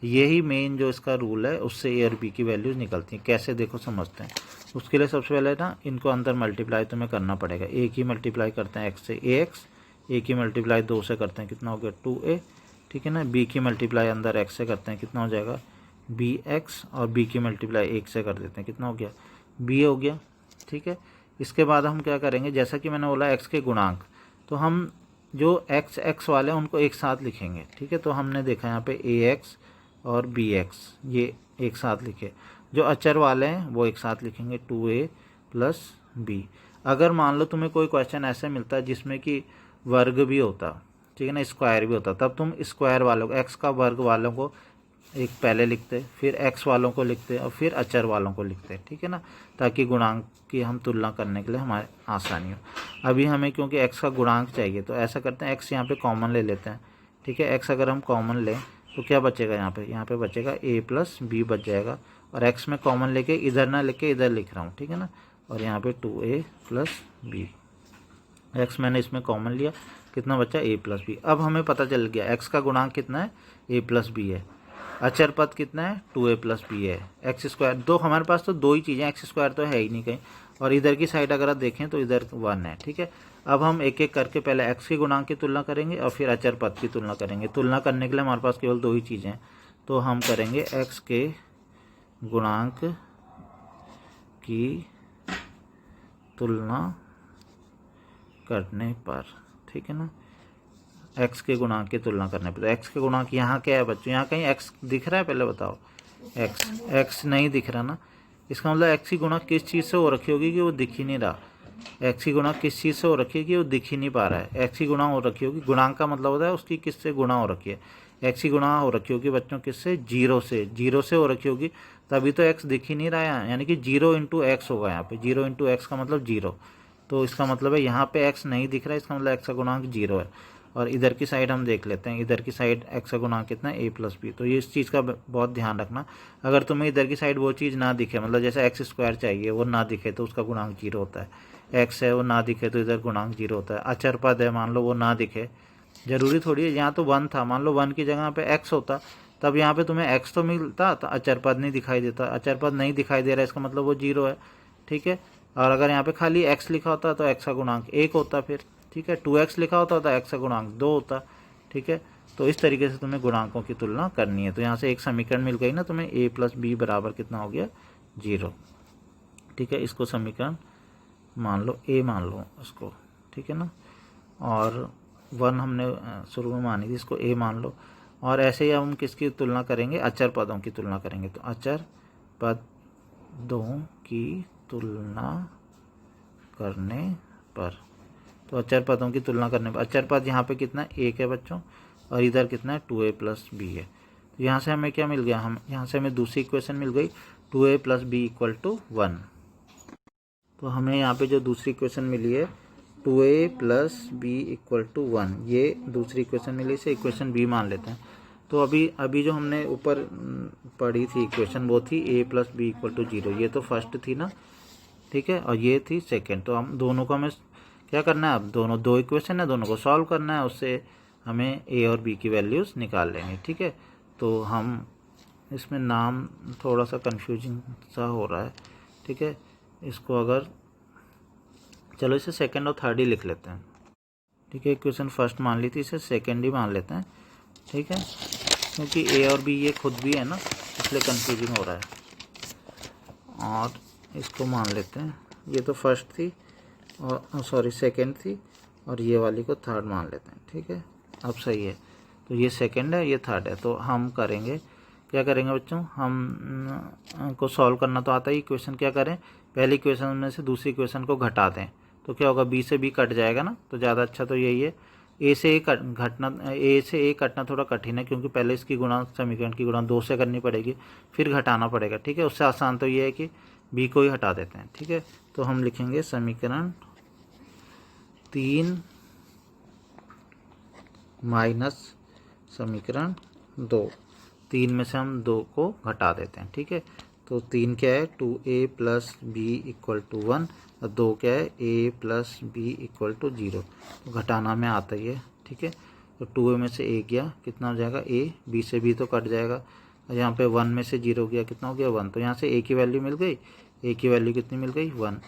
A: यही मेन जो इसका रूल है, उससे ए और बी की वैल्यूज़ निकलती हैं। कैसे देखो समझते हैं। उसके लिए सबसे पहले ना इनको अंदर मल्टीप्लाई तुम्हें करना पड़ेगा। ए की मल्टीप्लाई करते हैं एक्स से ए एक्स, ए की मल्टीप्लाई 2 से करते हैं, कितना हो गया 2a, ठीक है ना। बी की मल्टीप्लाई अंदर एक्स से करते हैं, कितना हो जाएगा बी एक्स, और बी की मल्टीप्लाई 1 से कर देते हैं, कितना हो गया बी हो गया, ठीक है। इसके बाद हम क्या करेंगे, जैसा कि मैंने बोला एक्स के गुणांक, तो हम जो एक्स एक्स वाले हैं उनको एक साथ लिखेंगे, ठीक है। तो हमने देखा यहाँ पे ए एक्स और बी एक्स ये एक साथ लिखे। जो अचर वाले हैं वो एक साथ लिखेंगे 2a प्लस बी। अगर मान लो तुम्हें कोई क्वेश्चन ऐसे मिलता है जिसमें कि वर्ग भी होता, ठीक है ना, स्क्वायर भी होता, तब तुम स्क्वायर वालों को, एक्स का वर्ग वालों को एक पहले लिखते, फिर एक्स वालों को लिखते और फिर अचर वालों को लिखते, ठीक है ना, ताकि गुणांक की हम तुलना करने के लिए हमारे आसानी हो। अभी हमें क्योंकि एक्स का गुणांक चाहिए तो ऐसा करते हैं, एक्स यहाँ पे कॉमन ले लेते हैं, ठीक है। एक्स अगर हम कॉमन लें तो क्या बचेगा, यहाँ पे बचेगा a प्लस बी बच जाएगा, और एक्स में कॉमन लेके इधर ना लेके इधर लिख रहा हूँ, ठीक है ना। और यहाँ पे 2a प्लस बी, एक्स मैंने इसमें कॉमन लिया, कितना बचा a प्लस बी। अब हमें पता चल गया एक्स का गुणांक कितना है, a प्लस बी है। अचर पद कितना है, 2a प्लस बी है। एक्स स्क्वायर, दो हमारे पास तो दो ही चीज़ें, एक्स स्क्वायर तो है ही नहीं कहीं, और इधर की साइड अगर आप देखें तो इधर 1 है, ठीक है। अब हम एक एक करके पहले एक्स के गुणांक की तुलना करेंगे और फिर अचर पद की तुलना करेंगे। तुलना करने के लिए हमारे पास केवल दो ही चीज़ें हैं, तो हम करेंगे एक्स के गुणांक की तुलना करने पर, ठीक है ना। एक्स के गुणांक की तुलना करने पर, तो एक्स के गुणांक यहाँ क्या है बच्चों, यहाँ कहीं एक्स दिख रहा है, पहले बताओ। एक्स नहीं दिख रहा ना, इसका मतलब एक्स की गुणा किस चीज़ से हो रखी होगी कि वो दिख ही नहीं रहा। एक्स की गुणा किस चीज़ से हो रखी है कि वो दिख ही नहीं पा रहा है। एक्स की गुणा हो रखी होगी, गुणांक का मतलब होता है उसकी किससे गुणा हो रखी है। एक्स की गुणा हो रखी होगी बच्चों किससे, जीरो से, जीरो से हो रखी होगी, तभी तो एक्स दिख ही नहीं रहा है, यानी कि 0 इंटू एक्स होगा यहाँ पे। 0 इंटू एक्स का मतलब 0, तो इसका मतलब है यहाँ पे एक्स नहीं दिख रहा है, इसका मतलब एक्स का गुणांक 0 है। और इधर की साइड हम देख लेते हैं, इधर की साइड एक्स का गुणांक कितना है, a प्लस बी। तो ये इस चीज़ का बहुत ध्यान रखना, अगर तुम्हें इधर की साइड वो चीज़ ना दिखे, मतलब जैसे एक्स स्क्वायर चाहिए वो ना दिखे तो उसका गुणांक 0 होता है। एक्स है वो ना दिखे तो इधर गुणांक 0 होता है। अचर पद है मान लो वो ना दिखे, जरूरी थोड़ी है, यहाँ तो 1 था, मान लो 1 की जगह पे एक्स होता तब यहाँ पे तुम्हें एक्स तो मिलता, तो अचर पद नहीं दिखाई देता। अचर पद नहीं दिखाई दे रहा है, इसका मतलब वो 0 है, ठीक है। और अगर यहाँ पे खाली एक्स लिखा होता तो एक्स का गुणांक 1 होता फिर, ठीक है। 2x लिखा होता तो एक्स का गुणांक 2 होता, ठीक है। तो इस तरीके से तुम्हें गुणांकों की तुलना करनी है। तो यहाँ से एक समीकरण मिल गई ना तुम्हें, a प्लस बी बराबर कितना हो गया 0, ठीक है। इसको समीकरण मान लो a मान लो इसको, ठीक है ना। और 1 हमने शुरू में मानी थी, इसको a मान लो। और ऐसे ही हम किसकी तुलना करेंगे, अचर पदों की तुलना करेंगे। तो अचर पदों की तुलना करने पर, तो अचर पदों की तुलना करने पर अचर पद यहाँ पे कितना 1 है बच्चों, और इधर कितना है 2a प्लस बी है। तो यहाँ से हमें क्या मिल गया, हम यहाँ से हमें दूसरी इक्वेशन मिल गई 2a plus b equal to 1। तो हमें यहाँ पे जो दूसरी इक्वेशन मिली है 2a plus b equal to 1, ये दूसरी इक्वेशन मिली, इसे इक्वेशन बी मान लेते हैं। तो अभी जो हमने ऊपर पढ़ी थी इक्वेशन वो थी a plus b equal to 0, ये तो फर्स्ट थी ना, ठीक है, और ये थी सेकेंड। तो हम दोनों को हमें क्या करना है, अब दोनों दो इक्वेशन है, दोनों को सॉल्व करना है, उससे हमें a और b की वैल्यूज़ निकाल लेंगे, ठीक है। तो हम इसमें नाम थोड़ा सा कंफ्यूजिंग सा हो रहा है, ठीक है। इसको अगर चलो इसे सेकंड और थर्ड ही लिख लेते हैं, ठीक है। इक्वेशन फर्स्ट मान ली थी, इसे सेकंड ही मान लेते हैं, ठीक है, क्योंकि a और b ये खुद भी है ना, इसलिए कंफ्यूजिंग हो रहा है। और इसको मान लेते हैं, ये तो फर्स्ट थी और सॉरी सेकंड थी, और ये वाली को थर्ड मान लेते हैं, ठीक है। अब सही है, तो ये सेकंड है, ये थर्ड है। तो हम करेंगे, क्या करेंगे बच्चों, हम को सॉल्व करना तो आता ही। इक्वेशन क्या करें, पहली इक्वेशन में से दूसरी इक्वेशन को घटा दें तो क्या होगा, बी से बी कट जाएगा ना, तो ज़्यादा अच्छा तो यही है। ए से ए कटना थोड़ा कठिन है, क्योंकि पहले इसकी गुणा, समीकरण की गुणा 2 से करनी पड़ेगी, फिर घटाना पड़ेगा, ठीक है। उससे आसान तो ये है कि बी को ही हटा देते हैं, ठीक है। तो हम लिखेंगे समीकरण 3 माइनस समीकरण 2, 3 में से हम 2 को घटा देते हैं, ठीक है। तो 3 क्या है, 2a plus b equal to 1, और 2 क्या है, a plus b equal to 0। तो घटाना में आता ही है, ठीक है। तो 2a में से a गया, कितना हो जाएगा a, b से b तो कट जाएगा, और यहाँ पे 1 में से 0 गया, कितना हो गया 1। तो यहाँ से a की वैल्यू मिल गई, a की वैल्यू कितनी मिल गई 1।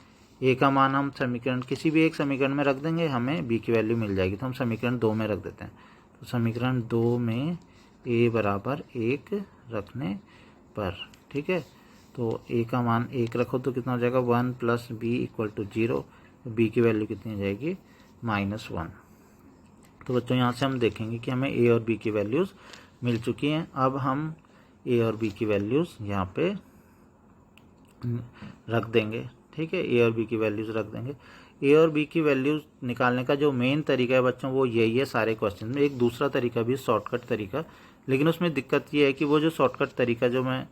A: a का मान हम समीकरण किसी भी एक समीकरण में रख देंगे, हमें b की वैल्यू मिल जाएगी। तो हम समीकरण 2 में रख देते हैं। तो समीकरण 2 में a बराबर 1 रखने पर, ठीक है, तो a का मान 1 रखो तो कितना हो जाएगा 1 plus b equal to 0। b की वैल्यू कितनी हो जाएगी -1। तो बच्चों यहाँ से हम देखेंगे कि हमें a और b की वैल्यूज़ मिल चुकी हैं। अब हम a और b की वैल्यूज़ यहाँ पे रख देंगे, ठीक है। a और b की वैल्यूज़ रख देंगे। a और b की वैल्यूज़ निकालने का जो मेन तरीका है बच्चों, वो यही है सारे क्वेश्चन में। एक दूसरा तरीका भी, शॉर्टकट तरीका, लेकिन उसमें दिक्कत ये है कि वो जो शॉर्टकट तरीका जो मैं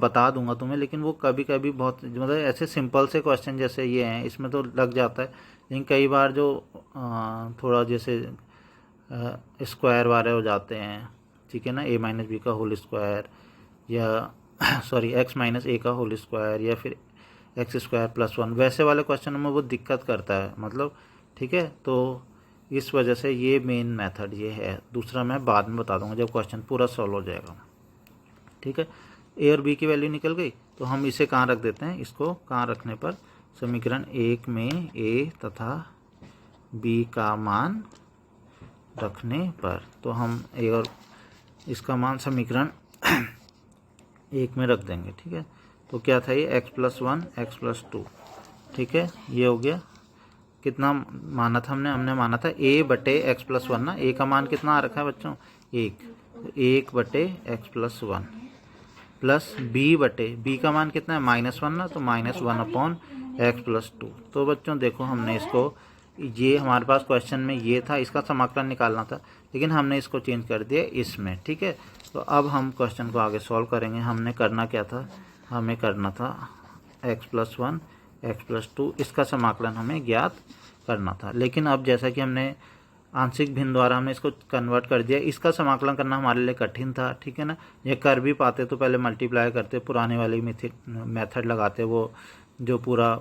A: बता दूंगा तुम्हें, लेकिन वो कभी कभी बहुत, मतलब ऐसे सिंपल से क्वेश्चन जैसे ये हैं इसमें तो लग जाता है, लेकिन कई बार जो थोड़ा जैसे स्क्वायर वाले हो जाते हैं, ठीक है ना, a माइनस बी का होल स्क्वायर, या सॉरी x माइनस ए का होल स्क्वायर, या फिर एक्स स्क्वायर प्लस 1, वैसे वाले क्वेश्चन में वो दिक्कत करता है, मतलब, ठीक है। तो इस वजह से ये मेन मेथड ये है। दूसरा मैं बाद में बता दूंगा जब क्वेश्चन पूरा सॉल्व हो जाएगा, ठीक है। a और b की वैल्यू निकल गई, तो हम इसे कहाँ रख देते हैं, इसको कहाँ रखने पर, समीकरण 1 में a तथा b का मान रखने पर। तो हम a और इसका मान समीकरण 1 में रख देंगे, ठीक है। तो क्या था ये, x प्लस 1 x प्लस 2, ठीक है, ये हो गया। कितना माना था हमने माना था a बटे एक्स प्लस 1 ना, a का मान कितना आ रखा है बच्चों 1, तो 1 बटे एक्स प्लस 1 प्लस b का मान कितना है -1 ना, तो -1 अपॉन एक्स प्लस 2। तो बच्चों देखो, हमने इसको, ये हमारे पास क्वेश्चन में ये था, इसका समाकलन निकालना था, लेकिन हमने इसको चेंज कर दिया इसमें, ठीक है। तो अब हम क्वेश्चन को आगे सॉल्व करेंगे। हमने करना क्या था, हमें करना था x प्लस 1 x प्लस 2, इसका समाकलन हमें ज्ञात करना था। लेकिन अब जैसा कि हमने आंशिक भिन्न द्वारा हमने इसको कन्वर्ट कर दिया, इसका समाकलन करना हमारे लिए कठिन था, ठीक है ना। ये कर भी पाते तो पहले मल्टीप्लाई करते, पुराने वाली मेथड लगाते, वो जो पूरा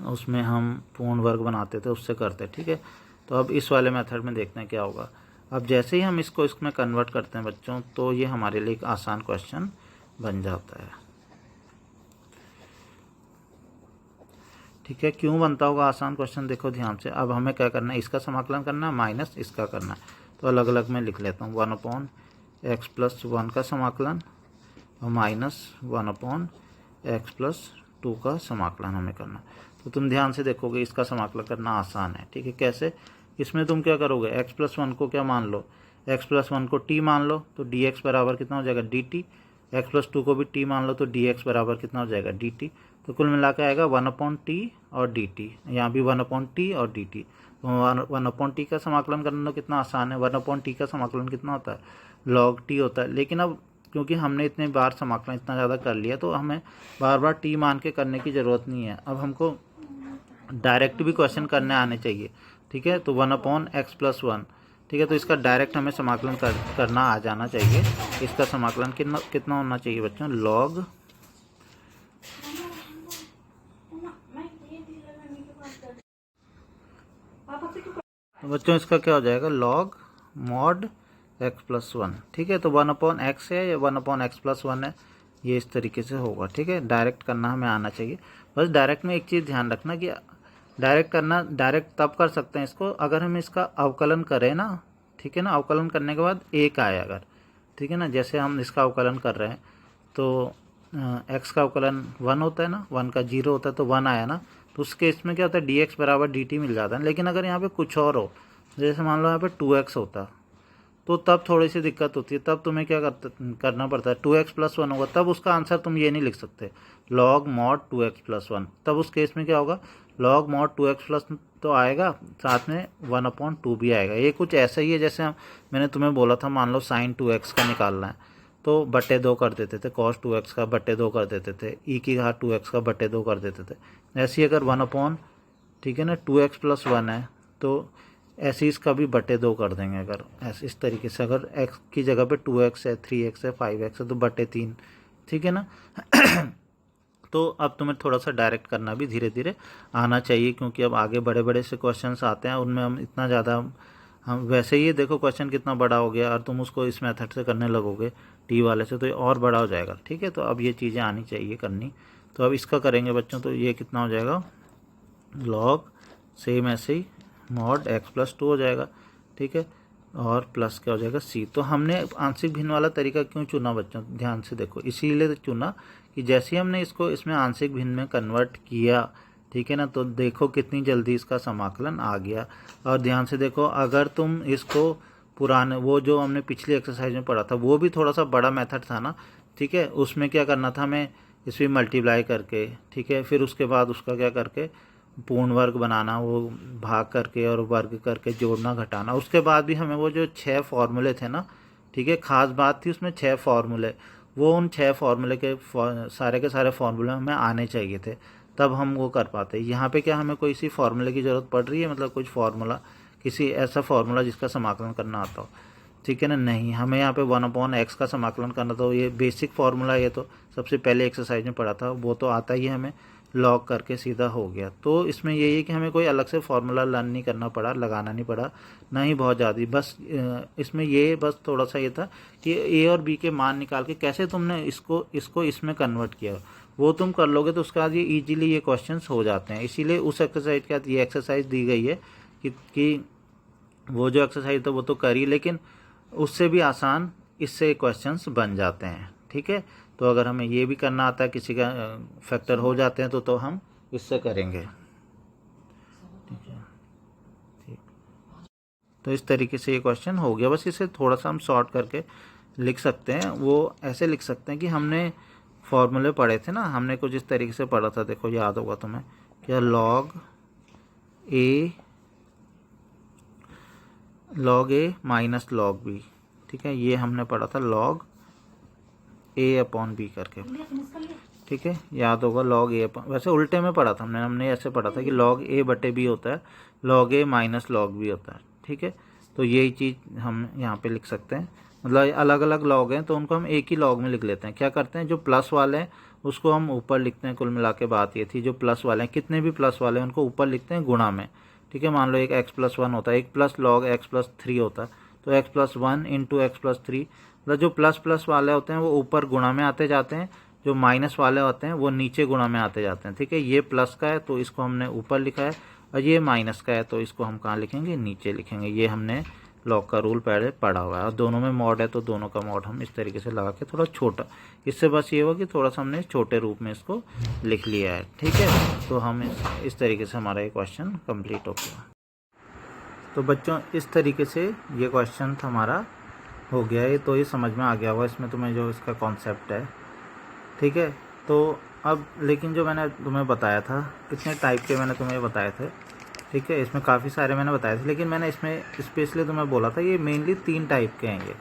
A: उसमें हम पूर्ण वर्ग बनाते थे उससे करते, ठीक है। तो अब इस वाले मेथड में देखते हैं क्या होगा। अब जैसे ही हम इसको इसमें कन्वर्ट करते हैं बच्चों, तो ये हमारे लिए एक आसान क्वेश्चन बन जाता है, ठीक है। क्यों बनता होगा आसान क्वेश्चन, देखो ध्यान से। अब हमें क्या करना है, इसका समाकलन करना है माइनस इसका करना है। तो अलग अलग मैं लिख लेता हूँ, 1 अपॉन एक्स प्लस 1 का समाकलन और -1 अपॉन एक्स प्लस 2 का समाकलन हमें करना। तो तुम ध्यान से देखोगे, इसका समाकलन करना आसान है, ठीक है। कैसे, इसमें तुम क्या करोगे, x प्लस 1 को क्या मान लो, x प्लस 1 को t मान लो, तो dx बराबर कितना हो जाएगा dt। x प्लस 2 को भी t मान लो, तो dx बराबर कितना हो जाएगा dt। तो कुल मिला के आएगा 1 अपॉन टी और dt, यहाँ भी 1 अपॉन टी और dt। तो 1 अपॉन टी का समाकलन करना तो कितना आसान है, 1 अपॉन टी का समाकलन कितना होता है, log t होता है। लेकिन अब क्योंकि हमने इतने बार समाकलन इतना ज़्यादा कर लिया, तो हमें बार बार टी मान के करने की ज़रूरत नहीं है। अब हमको डायरेक्ट भी क्वेश्चन करने आने चाहिए, ठीक है। तो 1 अपॉन एक्स प्लस 1, ठीक है, तो इसका डायरेक्ट हमें समाकलन करना आ जाना चाहिए। इसका समाकलन कितना होना चाहिए बच्चों, लॉग तो बच्चों इसका क्या हो जाएगा, लॉग मॉड एक्स प्लस 1, ठीक है। तो 1 अपॉन एक्स है या 1 अपॉन एक्स प्लस 1 है, ये इस तरीके से होगा, ठीक है। डायरेक्ट करना हमें आना चाहिए। बस डायरेक्ट में एक चीज़ ध्यान रखना कि डायरेक्ट तब कर सकते हैं इसको अगर हम इसका अवकलन करें ना, ठीक है ना। अवकलन करने के बाद 1 आए अगर, ठीक है ना, जैसे हम इसका अवकलन कर रहे हैं तो एक्स का अवकलन 1 होता है ना, 1 का 0 होता है, तो 1 आया ना, तो उस केस में क्या होता है dx बराबर dt मिल जाता है। लेकिन अगर यहाँ पे कुछ और हो, जैसे मान लो यहाँ पे 2x होता तो तब थोड़ी सी दिक्कत होती है, तब तुम्हें क्या करना पड़ता है, 2x+1 होगा, तब उसका आंसर तुम ये नहीं लिख सकते log mod 2x+1, तब उस केस में क्या होगा, log mod 2x+ तो आएगा, साथ में 1/2 भी आएगा। ये कुछ ऐसा ही है जैसे मैंने तुम्हें बोला था, मान लो sin 2x का निकालना है तो बटे 2 कर देते थे, cos 2x का बटे 2 कर देते थे, e⁻²2x का बटे 2 कर देते थे। ऐसे ही अगर 1/, ठीक है ना, 2x+1 है तो ऐसे इसका भी बटे 2 कर देंगे। अगर ऐसे इस तरीके से, अगर x की जगह पे 2x है, 3x है, 5x है तो बटे 3, ठीक है ना। तो अब तुम्हें थोड़ा सा डायरेक्ट करना भी धीरे धीरे आना चाहिए, क्योंकि अब आगे बड़े बड़े से क्वेश्चंस आते हैं, उनमें हम इतना ज़्यादा, हम वैसे ही देखो क्वेश्चन कितना बड़ा हो गया और तुम उसको इस मेथड से करने लगोगे टी वाले से तो ये और बड़ा हो जाएगा, ठीक है। तो अब ये चीज़ें आनी चाहिए करनी। तो अब इसका करेंगे बच्चों, तो ये कितना हो जाएगा, लॉग सेम ऐसे ही मॉड x+2 हो जाएगा, ठीक है, और प्लस क्या हो जाएगा c। तो हमने आंशिक भिन्न वाला तरीका क्यों चुना बच्चों, ध्यान से देखो, इसीलिए तो चुना कि जैसे ही हमने इसको इसमें आंशिक भिन्न में कन्वर्ट किया, ठीक है ना, तो देखो कितनी जल्दी इसका समाकलन आ गया। और ध्यान से देखो, अगर तुम इसको पुराने वो जो हमने पिछली एक्सरसाइज में पढ़ा था वो भी थोड़ा सा बड़ा मेथड था ना, ठीक है, उसमें क्या करना था हमें, इसमें मल्टीप्लाई करके, ठीक है, फिर उसके बाद उसका क्या करके पूर्ण वर्ग बनाना, वो भाग करके और वर्ग करके जोड़ना घटाना। उसके बाद भी हमें वो जो 6 फॉर्मूले थे ना, ठीक है, खास बात थी उसमें 6 फॉर्मूले, वो उन 6 फॉर्मूले के सारे फॉर्मूले हमें आने चाहिए थे, तब हम वो कर पाते। यहाँ पे क्या हमें कोई सी फॉर्मूले की ज़रूरत पड़ रही है, मतलब कुछ फॉर्मूला, किसी ऐसा फॉर्मूला जिसका समाकलन करना आता हो, ठीक है ना, नहीं, हमें यहाँ पे 1/x का समाकलन करना था। ये बेसिक फार्मूला, ये तो सबसे पहले एक्सरसाइज में पढ़ा था, वो तो आता ही है, हमें लॉग करके सीधा हो गया। तो इसमें यही है कि हमें कोई अलग से फार्मूला लर्न नहीं करना पड़ा, लगाना नहीं पड़ा, ना ही बहुत ज़्यादा, बस इसमें ये बस थोड़ा सा ये था कि ए और बी के मान निकाल के कैसे तुमने इसको इसमें कन्वर्ट किया, वो तुम कर लोगे तो उसके बाद ये ईजिली ये क्वेश्चंस हो जाते हैं। इसीलिए उस एक्सरसाइज के बाद ये एक्सरसाइज दी गई है कि वो जो एक्सरसाइज था वो तो करी, लेकिन उससे भी आसान इससे क्वेश्चंस बन जाते हैं, ठीक है। तो अगर हमें ये भी करना आता है, किसी का फैक्टर हो जाते हैं तो हम इससे करेंगे, ठीक है, ठीक। तो इस तरीके से ये क्वेश्चन हो गया। बस इसे थोड़ा सा हम शॉर्ट करके लिख सकते हैं, वो ऐसे लिख सकते हैं कि हमने फॉर्मूले पढ़े थे ना, हमने कुछ इस तरीके से पढ़ा था, देखो याद होगा तुम्हें, क्या लॉग ए माइनस लॉग बी, ठीक है, ये हमने पढ़ा था log a/b करके, ठीक है, याद होगा log a, वैसे उल्टे में पढ़ा था हमने ऐसे पढ़ा था कि log a/b होता है, log a minus log b होता है, ठीक है। तो यही चीज़ हम यहाँ पे लिख सकते हैं, मतलब अलग अलग log हैं तो उनको हम एक ही log में लिख लेते हैं। क्या करते हैं, जो प्लस वाले हैं उसको हम ऊपर लिखते हैं, कुल मिला के बात ये थी, जो प्लस वाले हैं, कितने भी प्लस वाले हैं उनको ऊपर लिखते हैं गुणा में, ठीक है। मान लो एक x+1 होता है, एक प्लस log x+3 होता है, तो x+1 इंटू x+3, मतलब जो प्लस प्लस वाले होते हैं वो ऊपर गुणा में आते जाते हैं, जो माइनस वाले होते हैं वो नीचे गुणा में आते जाते हैं, ठीक है। ये प्लस का है तो इसको हमने ऊपर लिखा है, और ये माइनस का है तो इसको हम कहाँ लिखेंगे, नीचे लिखेंगे। ये हमने लॉग का रूल पहले पढ़ा हुआ है, और दोनों में मॉड है तो दोनों का मॉड हम इस तरीके से लगा के थोड़ा छोटा, इससे बस ये हुआ कि थोड़ा सा हमने छोटे रूप में इसको लिख लिया है, ठीक है। तो हम इस तरीके से हमारा ये क्वेश्चन कंप्लीट हो गया। तो बच्चों इस तरीके से ये क्वेश्चन हमारा हो गया है, तो ये समझ में आ गया होगा इसमें तुम्हें जो इसका कॉन्सेप्ट है, ठीक है। तो अब लेकिन जो मैंने तुम्हें बताया था, कितने टाइप के मैंने तुम्हें बताए थे, ठीक है, इसमें काफ़ी सारे मैंने बताए थे, लेकिन मैंने इसमें स्पेशली तुम्हें बोला था ये मेनली 3 टाइप के हैं ये,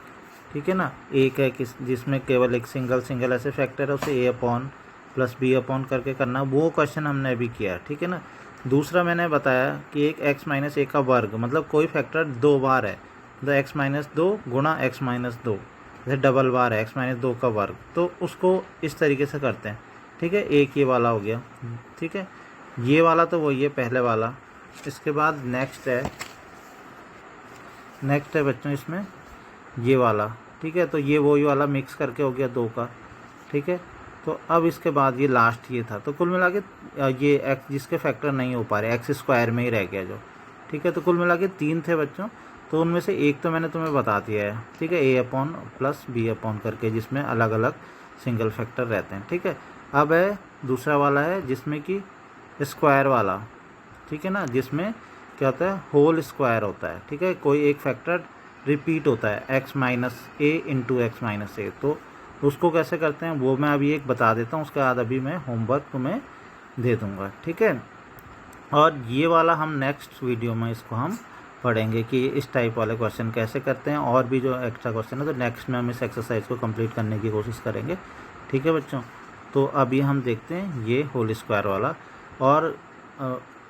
A: ठीक है ना। एक है जिसमें केवल एक सिंगल ऐसे फैक्टर है, उसे a/+b/ करके करना, वो क्वेश्चन हमने अभी किया, ठीक है ना। दूसरा मैंने बताया कि एक x-a का वर्ग, मतलब कोई फैक्टर 2 बार है, मतलब x-2 गुणा x-2, जैसे डबल बार है x-2 का वर्ग, तो उसको इस तरीके से करते हैं, ठीक है। एक ये वाला हो गया, ठीक है, ये वाला तो वही है पहले वाला। इसके बाद नेक्स्ट है बच्चों इसमें ये वाला, ठीक है, तो ये वही वाला मिक्स करके हो गया 2 का, ठीक है। तो अब इसके बाद ये लास्ट ये था, तो कुल मिला के ये x जिसके फैक्टर नहीं हो पा रहे, x² में ही रह गया जो, ठीक है। तो कुल मिला के 3 थे बच्चों, तो उनमें से एक तो मैंने तुम्हें बता दिया है, ठीक है, a/+b/ करके, जिसमें अलग अलग सिंगल फैक्टर रहते हैं, ठीक है। अब है दूसरा वाला है जिसमें कि स्क्वायर वाला, ठीक है ना, जिसमें क्या होता है, होल स्क्वायर होता है, ठीक है। कोई एक फैक्टर रिपीट होता है x minus A into x minus ए, तो उसको कैसे करते हैं वो मैं अभी एक बता देता हूँ, उसके बाद अभी मैं होमवर्क तुम्हें दे दूँगा, ठीक है। और ये वाला हम नेक्स्ट वीडियो में इसको हम पढ़ेंगे कि इस टाइप वाले क्वेश्चन कैसे करते हैं, और भी जो एक्स्ट्रा क्वेश्चन है तो नेक्स्ट में हम इस एक्सरसाइज को कंप्लीट करने की कोशिश करेंगे, ठीक है बच्चों। तो अभी हम देखते हैं ये होल स्क्वायर वाला। और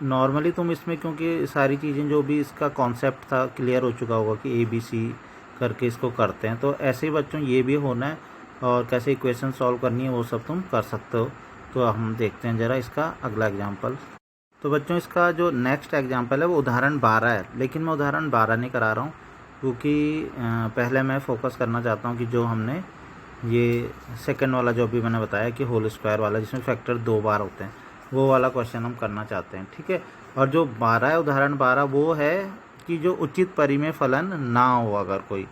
A: नॉर्मली तुम इसमें, क्योंकि सारी चीज़ें जो भी इसका कॉन्सेप्ट था क्लियर हो चुका होगा कि ABC करके इसको करते हैं, तो ऐसे ही बच्चों ये भी होना है, और कैसे इक्वेशन सॉल्व करनी है वो सब तुम कर सकते हो। तो हम देखते हैं ज़रा इसका अगला एग्जाम्पल। तो बच्चों इसका जो नेक्स्ट एग्जाम्पल है वो उदाहरण 12 है, लेकिन मैं उदाहरण 12 नहीं करा रहा हूँ, क्योंकि पहले मैं फोकस करना चाहता हूँ कि जो हमने ये सेकंड वाला जो भी मैंने बताया कि होल स्क्वायर वाला जिसमें फैक्टर 2 बार होते हैं, वो वाला क्वेश्चन हम करना चाहते हैं, ठीक है। और जो 12 है, उदाहरण 12, वो है कि जो उचित परिमेय फलन ना हो अगर कोई,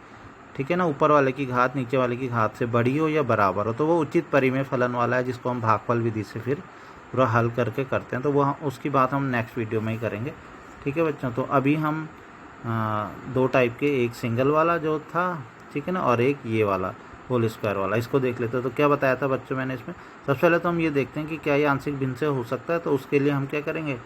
A: ठीक है ना, ऊपर वाले की घात नीचे वाले की घात से बड़ी हो या बराबर हो, तो वो उचित परिमेय फलन वाला है, जिसको हम भागफल विधि से फिर पूरा हल करके करते हैं। तो वो उसकी बात हम नेक्स्ट वीडियो में ही करेंगे, ठीक है बच्चों। तो अभी हम 2 टाइप के, एक सिंगल वाला जो था, ठीक है ना, और एक ये वाला होल स्क्वायर वाला, इसको देख लेते हैं। तो क्या बताया था बच्चों मैंने इसमें, सबसे पहले तो हम ये देखते हैं कि क्या ये आंशिक भिन्न से हो सकता है। तो उसके लिए हम क्या करेंगे,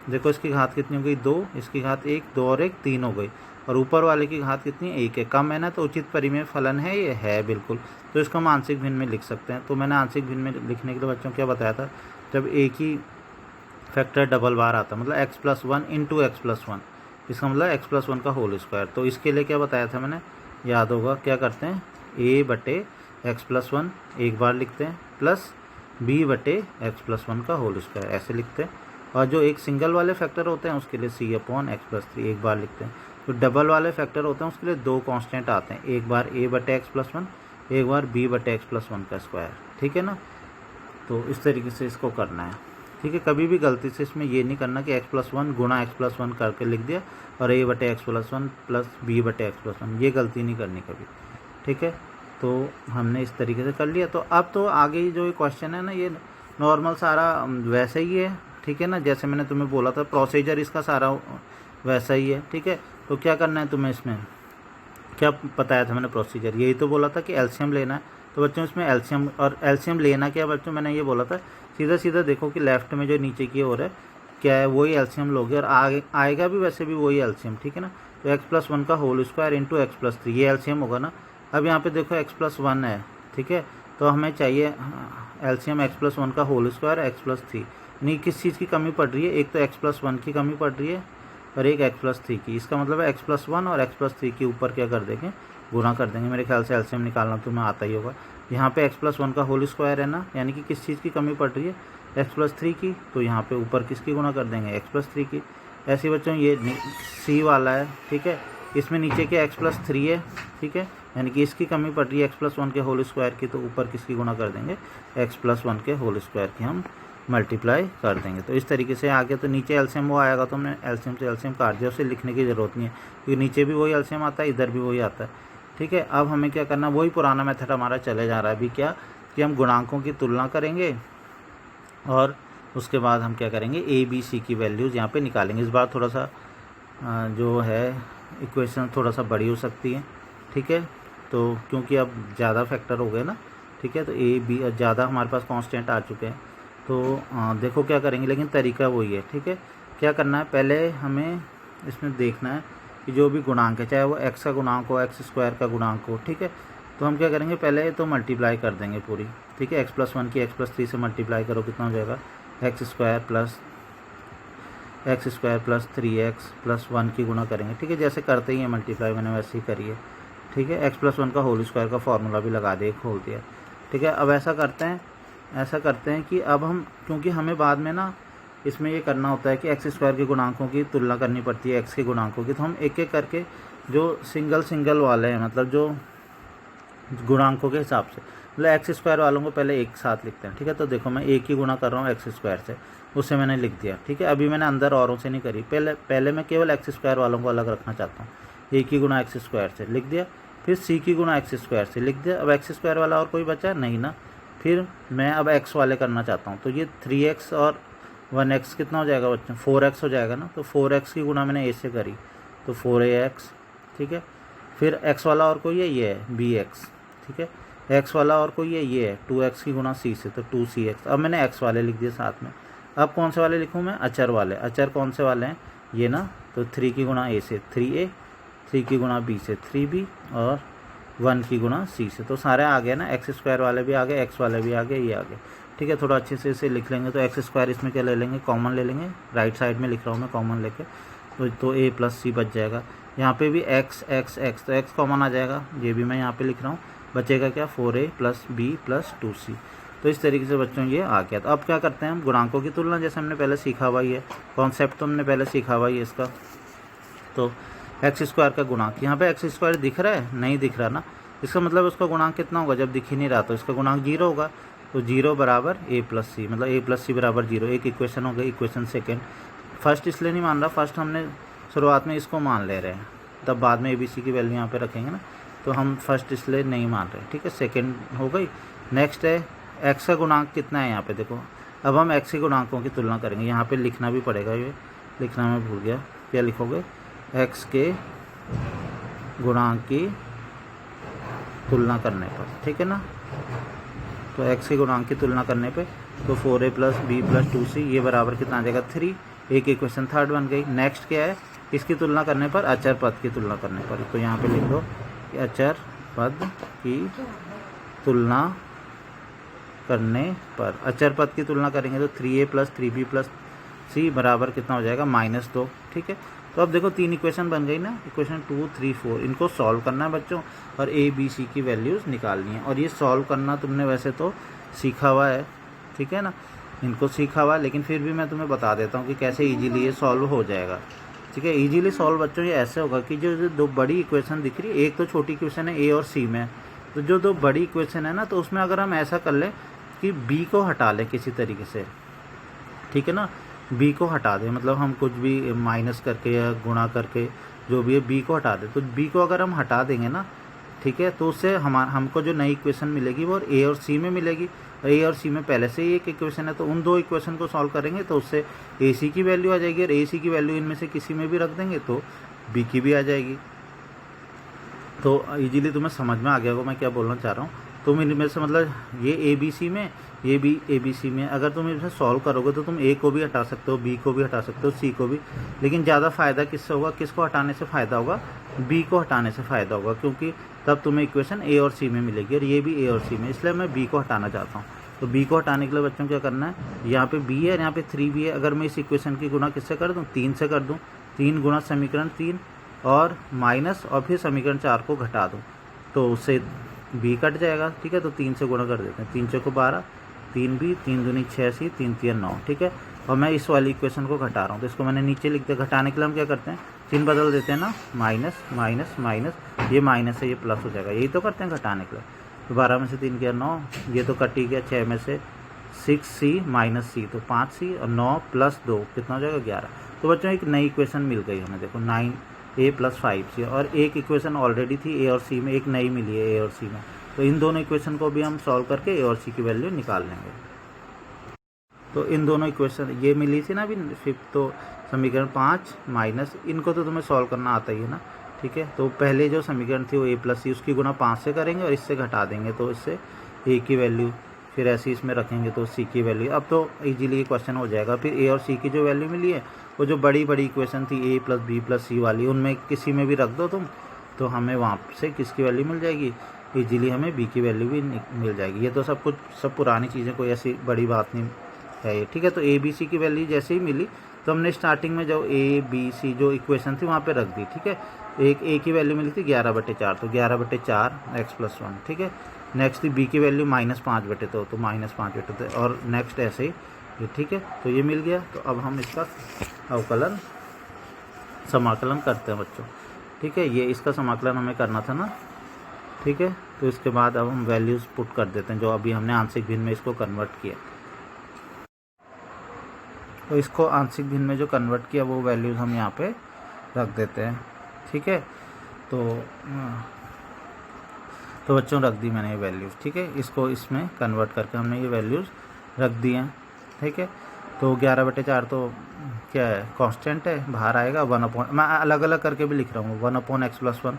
A: देखो इसकी घात कितनी हो गई 2, इसकी घात 1, 2 और 1 3 हो गई, और ऊपर वाले की घात कितनी 1 है, कम है ना, तो उचित परिमेय फलन है, ये है बिल्कुल। तो इसको हम आंशिक भिन्न में लिख सकते हैं। तो मैंने आंशिक भिन्न में लिखने के लिए बच्चों क्या बताया था, जब एक ही फैक्टर डबल बार आता, मतलब x+1 इंटू x+1, इसका मतलब x+1 का होल स्क्वायर। तो इसके लिए क्या बताया था मैंने, याद होगा, क्या करते हैं, a/x+1 एक बार लिखते हैं, प्लस b/x+1 का होल स्क्वायर ऐसे लिखते हैं। और जो एक सिंगल वाले फैक्टर होते हैं उसके लिए c/x+3 एक बार लिखते हैं। तो डबल वाले फैक्टर होते हैं उसके लिए 2 कांस्टेंट आते हैं, एक बार a/x+1, एक बार b/x+1 का स्क्वायर, ठीक है ना। तो इस तरीके से इसको करना है, ठीक है। कभी भी गलती से इसमें ये नहीं करना कि x+1 गुणा x+1 करके लिख दिया और a/x+1 प्लस b/x+1, ये गलती नहीं करनी कभी, ठीक है। तो हमने इस तरीके से कर लिया। तो अब तो आगे जो ये क्वेश्चन है ना, ये नॉर्मल सारा वैसे ही है, ठीक है ना, जैसे मैंने तुम्हें बोला था, प्रोसीजर इसका सारा वैसा ही है, ठीक है। तो क्या करना है तुम्हें, इसमें क्या बताया था मैंने प्रोसीजर, यही तो बोला था कि एलसीएम लेना है। तो बच्चों इसमें एलसीएम, और एलसीएम लेना क्या बच्चों, मैंने ये बोला था, सीधा सीधा देखो कि लेफ्ट में जो नीचे की ओर है क्या है, वही एलसीएम लोगे, और आगे आएगा भी वैसे भी वही एलसीएम, ठीक है ना। तो x+1 का होल स्क्वायर इंटू x+3, ये एलसीएम होगा ना। अब यहाँ पे देखो x+1 है, ठीक है, तो हमें चाहिए एलसीएम x+1 का होल स्क्वायर x+3, यानी किस चीज़ की कमी पड़ रही है, एक तो x+1 की कमी पड़ रही है और एक x+3 की। इसका मतलब है x+1 और x+3 के ऊपर क्या कर देंगे, गुणा कर देंगे। मेरे ख्याल से एलसीएम निकालना तुम्हें आता ही होगा। यहाँ पे x+1 का होल स्क्वायर है ना, यानी कि किस चीज़ की कमी पड़ रही है, x+3 की, तो यहाँ पे ऊपर किसकी गुणा कर देंगे, x+3 की। ऐसे बच्चों ये C वाला है, ठीक है, इसमें नीचे के x+3 है, ठीक है, यानी कि इसकी कमी पड़ रही है x+1 के होल स्क्वायर की, तो ऊपर किसकी गुणा कर देंगे, x+1 के होल स्क्वायर की हम मल्टीप्लाई कर देंगे। तो इस तरीके से आगे, तो नीचे एलसीएम वो आएगा, तो हमने एलसीएम से एलसीएम काट दिया, उसे लिखने की ज़रूरत नहीं है, क्योंकि नीचे भी वही एलसीएम आता है, इधर भी वही आता है, ठीक है। अब हमें क्या करना, वही पुराना मेथड हमारा चले जा रहा है अभी, क्या कि हम गुणांकों की तुलना करेंगे और उसके बाद हम क्या करेंगे, ABC की वैल्यूज़ यहाँ पे निकालेंगे। इस बार थोड़ा सा जो है इक्वेशन थोड़ा सा बड़ी हो सकती है, ठीक है, तो क्योंकि अब ज़्यादा फैक्टर हो गए ना, ठीक है, तो AB ज़्यादा हमारे पास कांस्टेंट आ चुके हैं। तो देखो क्या करेंगे, लेकिन तरीका वही है, ठीक है। क्या करना है, पहले हमें इसमें देखना है कि जो भी गुणांक है, चाहे वो x का गुणांक हो, x² का गुणांक हो, ठीक है, तो हम क्या करेंगे, पहले तो मल्टीप्लाई कर देंगे पूरी, ठीक है। x+1 की x+3 से मल्टीप्लाई करो, कितना हो जाएगा, x² प्लस 3x प्लस 1 की गुणा करेंगे, ठीक है, जैसे करते ही है मल्टीप्लाई, मैंने वैसे ही करी है, ठीक है। x+1 का होल स्क्वायर का फॉर्मूला भी लगा दिया, खोल दिया, ठीक है। अब ऐसा करते हैं कि अब हम, क्योंकि हमें बाद में ना इसमें ये करना होता है कि x² के गुणांकों की तुलना करनी पड़ती है x के गुणांकों की, तो हम एक एक करके जो सिंगल वाले हैं, मतलब जो गुणांकों के हिसाब से, मतलब x² वालों को पहले एक साथ लिखते हैं, ठीक है। तो देखो मैं एक ही गुणा कर रहा हूँ x² से, उससे मैंने लिख दिया, ठीक है। अभी मैंने अंदर औरों से नहीं करी, पहले मैं केवल x² वालों को अलग रखना चाहता हूँ, एक ही गुणा x² से लिख दिया, फिर c की गुणा x² से लिख दिया। अब x² वाला और कोई बचा नहीं ना, फिर मैं अब x वाले करना चाहता हूँ, तो ये 3x और 1x कितना हो जाएगा बच्चों, 4x हो जाएगा ना। तो 4x की गुणा मैंने a से करी तो 4ax, ठीक है। फिर x वाला और कोई है, ये है bx, ठीक है। x वाला और कोई है, ये है 2x की गुणा c से, तो 2cx। अब मैंने x वाले लिख दिए साथ में। अब कौन से वाले लिखूँ मैं, अचर वाले। अचर कौन से वाले हैं, ये ना, तो 3 की गुणा a से 3a, 3 की गुणा b से 3b, और 1 की गुणा c से। तो सारे आ गए ना, एक्स स्क्वायर वाले भी आ गए, x वाले भी आ गए, ये आ गए, ठीक है। थोड़ा अच्छे से इसे लिख लेंगे। तो एक्स स्क्वायर इसमें क्या ले लेंगे, कॉमन ले लेंगे, राइट साइड में लिख रहा हूँ मैं कॉमन लेके, तो a प्लस c बच जाएगा। यहाँ पे भी x x x, तो x कॉमन आ जाएगा, ये भी मैं यहाँ पे लिख रहा हूँ। बचेगा क्या, 4a plus b plus 2c। तो इस तरीके से बच्चों ये आ गया। तो अब क्या करते हैं हम, गुणांकों की तुलना, जैसे हमने पहले सीखा हुआ ही है, कॉन्सेप्ट तो हमने पहले सीखा हुआ ही है इसका। तो एक्स स्क्वायर का गुणांक, यहाँ पे एक्स स्क्वायर दिख रहा है, नहीं दिख रहा ना, इसका मतलब उसका गुणांक कितना होगा, जब दिख ही नहीं रहा तो इसका गुणांक 0 होगा। तो 0 बराबर a प्लस सी, मतलब a प्लस सी बराबर 0। एक इक्वेशन हो गई, इक्वेशन सेकेंड। फर्स्ट इसलिए नहीं मान रहा, फर्स्ट हमने शुरुआत में इसको मान ले रहे हैं, तब बाद में ABC की वैल्यू यहाँ पे रखेंगे ना, तो हम फर्स्ट इसलिए नहीं मान रहे, ठीक है। सेकेंड हो गई। नेक्स्ट है x का गुणांक कितना है, यहाँ पे देखो। अब हम x के गुणांकों की तुलना करेंगे, यहाँ पे लिखना भी पड़ेगा, ये लिखना मैं भूल गया, क्या लिखोगे, x के गुणांक की तुलना करने पर, ठीक है ना। तो x के गुणांक की तुलना करने पे, तो 4a plus b plus 2c, ये बराबर कितना आ जाएगा, 3। एक इक्वेशन थर्ड बन गई। नेक्स्ट क्या है, इसकी तुलना करने पर, अचर पद की तुलना करने पर। तो यहाँ पे लिख दो कि अचर पद की तुलना करने पर, अचर पद की तुलना करेंगे तो 3a plus 3b plus c बराबर कितना हो जाएगा, -2, ठीक है। तो अब देखो 3 इक्वेशन बन गई ना, इक्वेशन 2, 3, 4, इनको सॉल्व करना है बच्चों, और a b c की वैल्यूज़ निकालनी है। और ये सॉल्व करना तुमने वैसे तो सीखा हुआ है, ठीक है ना, इनको सीखा हुआ है, लेकिन फिर भी मैं तुम्हें बता देता हूँ कि कैसे ईजिली ये सॉल्व हो जाएगा, ठीक है। ईजिली सॉल्व बच्चों ये ऐसे होगा कि जो दो बड़ी इक्वेशन दिख रही है, एक तो छोटी इक्वेशन है a और c में, तो जो दो बड़ी इक्वेशन है ना, तो उसमें अगर हम ऐसा कर लें कि b को हटा लें किसी तरीके से, ठीक है ना, b को हटा दें, मतलब हम कुछ भी माइनस करके या गुणा करके जो भी है b को हटा दें। तो b को अगर हम हटा देंगे ना, ठीक है, तो उससे हमको जो नई इक्वेशन मिलेगी वो a और c में मिलेगी। a और c में पहले से ही एक इक्वेशन है, तो उन दो इक्वेशन को सॉल्व करेंगे तो उससे ac की वैल्यू आ जाएगी, और ac की वैल्यू इनमें से किसी में भी रख देंगे तो b की भी आ जाएगी। तो इजीली तुम्हें समझ में आ गया होगा मैं क्या बोलना चाह रहा हूँ। तुम इनमें से, मतलब ये ए बी सी में, ये भी ए बी सी में, अगर तुम इसे सॉल्व करोगे तो तुम ए को भी हटा सकते हो, बी को भी हटा सकते हो, सी को भी, लेकिन ज़्यादा फ़ायदा किससे होगा, किसको हटाने से फ़ायदा होगा, बी को हटाने से फ़ायदा होगा, क्योंकि तब तुम्हें इक्वेशन ए और सी में मिलेगी, और ये भी ए और सी में, इसलिए मैं बी को हटाना चाहता हूँ। तो बी को हटाने के लिए बच्चों क्या करना है, यहाँ पे बी है, यहाँ पे 3b है, अगर मैं इस इक्वेशन की गुणा किससे कर दूँ, 3 से कर दूँ, 3 गुणा समीकरण 3 और माइनस, और फिर समीकरण 4 को घटा दूँ, तो उससे b कट जाएगा, ठीक है। तो 3 से गुणा कर देते हैं, 3 चौको 12, 3b, 3 दूनी 6c, 3 तिया 9, ठीक है। और मैं इस वाली इक्वेशन को घटा रहा हूँ, तो इसको मैंने नीचे लिख दिया। घटाने के लिए हम क्या करते हैं, चिन्ह बदल देते हैं ना, माइनस माइनस माइनस, ये माइनस है, ये प्लस हो जाएगा, यही तो करते हैं घटाने के लिए। तो 12 में से 3 गया 9, ये तो कट ही गया, 6 में से 6c माइनस c, तो 5c, और 9 प्लस 2 कितना हो जाएगा, 11। तो बच्चों एक नई इक्वेशन मिल गई हमें, देखो 9a प्लस 5c, और एक इक्वेशन ऑलरेडी थी a और c में, एक नई मिली है a और c में। तो इन दोनों इक्वेशन को भी हम सॉल्व करके a और c की वैल्यू निकाल लेंगे। तो इन दोनों इक्वेशन ये मिली थी ना अभी फिफ्थ, तो समीकरण 5 माइनस, इनको तो तुम्हें सॉल्व करना आता ही है ना, ठीक है। तो पहले जो समीकरण थी वो a प्लस सी, उसकी गुणा 5 से करेंगे और इससे घटा देंगे, तो इससे a की वैल्यू, फिर ऐसे इसमें रखेंगे तो c की वैल्यू। अब तो इजीली ये क्वेश्चन हो जाएगा। फिर a और c की जो वैल्यू मिली है, वो जो बड़ी बड़ी इक्वेशन थी a plus B plus C वाली, उनमें किसी में भी रख दो तुम, तो हमें वहाँ से किसकी वैल्यू मिल जाएगी, इजीली हमें b की वैल्यू भी मिल जाएगी। ये तो सब कुछ, सब पुरानी चीज़ें, कोई ऐसी बड़ी बात नहीं है ये, ठीक है। तो a b c की वैल्यू जैसे ही मिली, तो हमने स्टार्टिंग में जो a b c जो इक्वेशन थी वहाँ पे रख दी, ठीक है। एक a की वैल्यू मिली थी 11/4, तो 11/4 x प्लस 1, ठीक है। नेक्स्ट थी b की वैल्यू -5/2, तो -5/2, और नेक्स्ट ऐसे ही, ठीक है। तो ये मिल गया। तो अब हम इसका अवकलन समाकलन करते हैं बच्चों, ठीक है। ये इसका समाकलन हमें करना था ना, ठीक है। तो इसके बाद अब हम वैल्यूज़ पुट कर देते हैं, जो अभी हमने आंशिक भिन्न में इसको कन्वर्ट किया। तो इसको आंशिक भिन्न में जो कन्वर्ट किया वो वैल्यूज़ हम यहाँ पे रख देते हैं, ठीक है। तो बच्चों रख दी मैंने ये वैल्यूज़, ठीक है। इसको इसमें कन्वर्ट करके हमने ये वैल्यूज़ रख दी हैं, ठीक है। तो 11/4 तो क्या है, कांस्टेंट है, बाहर आएगा 1/, मैं अलग अलग करके भी लिख रहा हूँ, 1/x+1,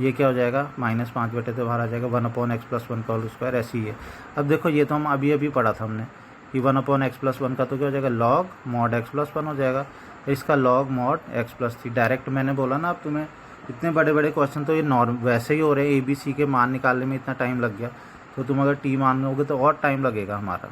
A: ये क्या हो जाएगा -5/, तो बाहर आ जाएगा 1/x+1 का होल स्क्वायर, ऐसे ही है। अब देखो ये तो हम अभी अभी पढ़ा था हमने कि 1/x+1 का तो क्या हो जाएगा log mod x+1 हो जाएगा, इसका log mod x+3 डायरेक्ट मैंने बोला ना। अब तुम्हें इतने बड़े बड़े क्वेश्चन तो ये नॉर्म वैसे ही हो रहे हैं, ABC के मान निकालने में इतना टाइम लग गया, तो तुम अगर टी मान लोगे तो और टाइम लगेगा हमारा,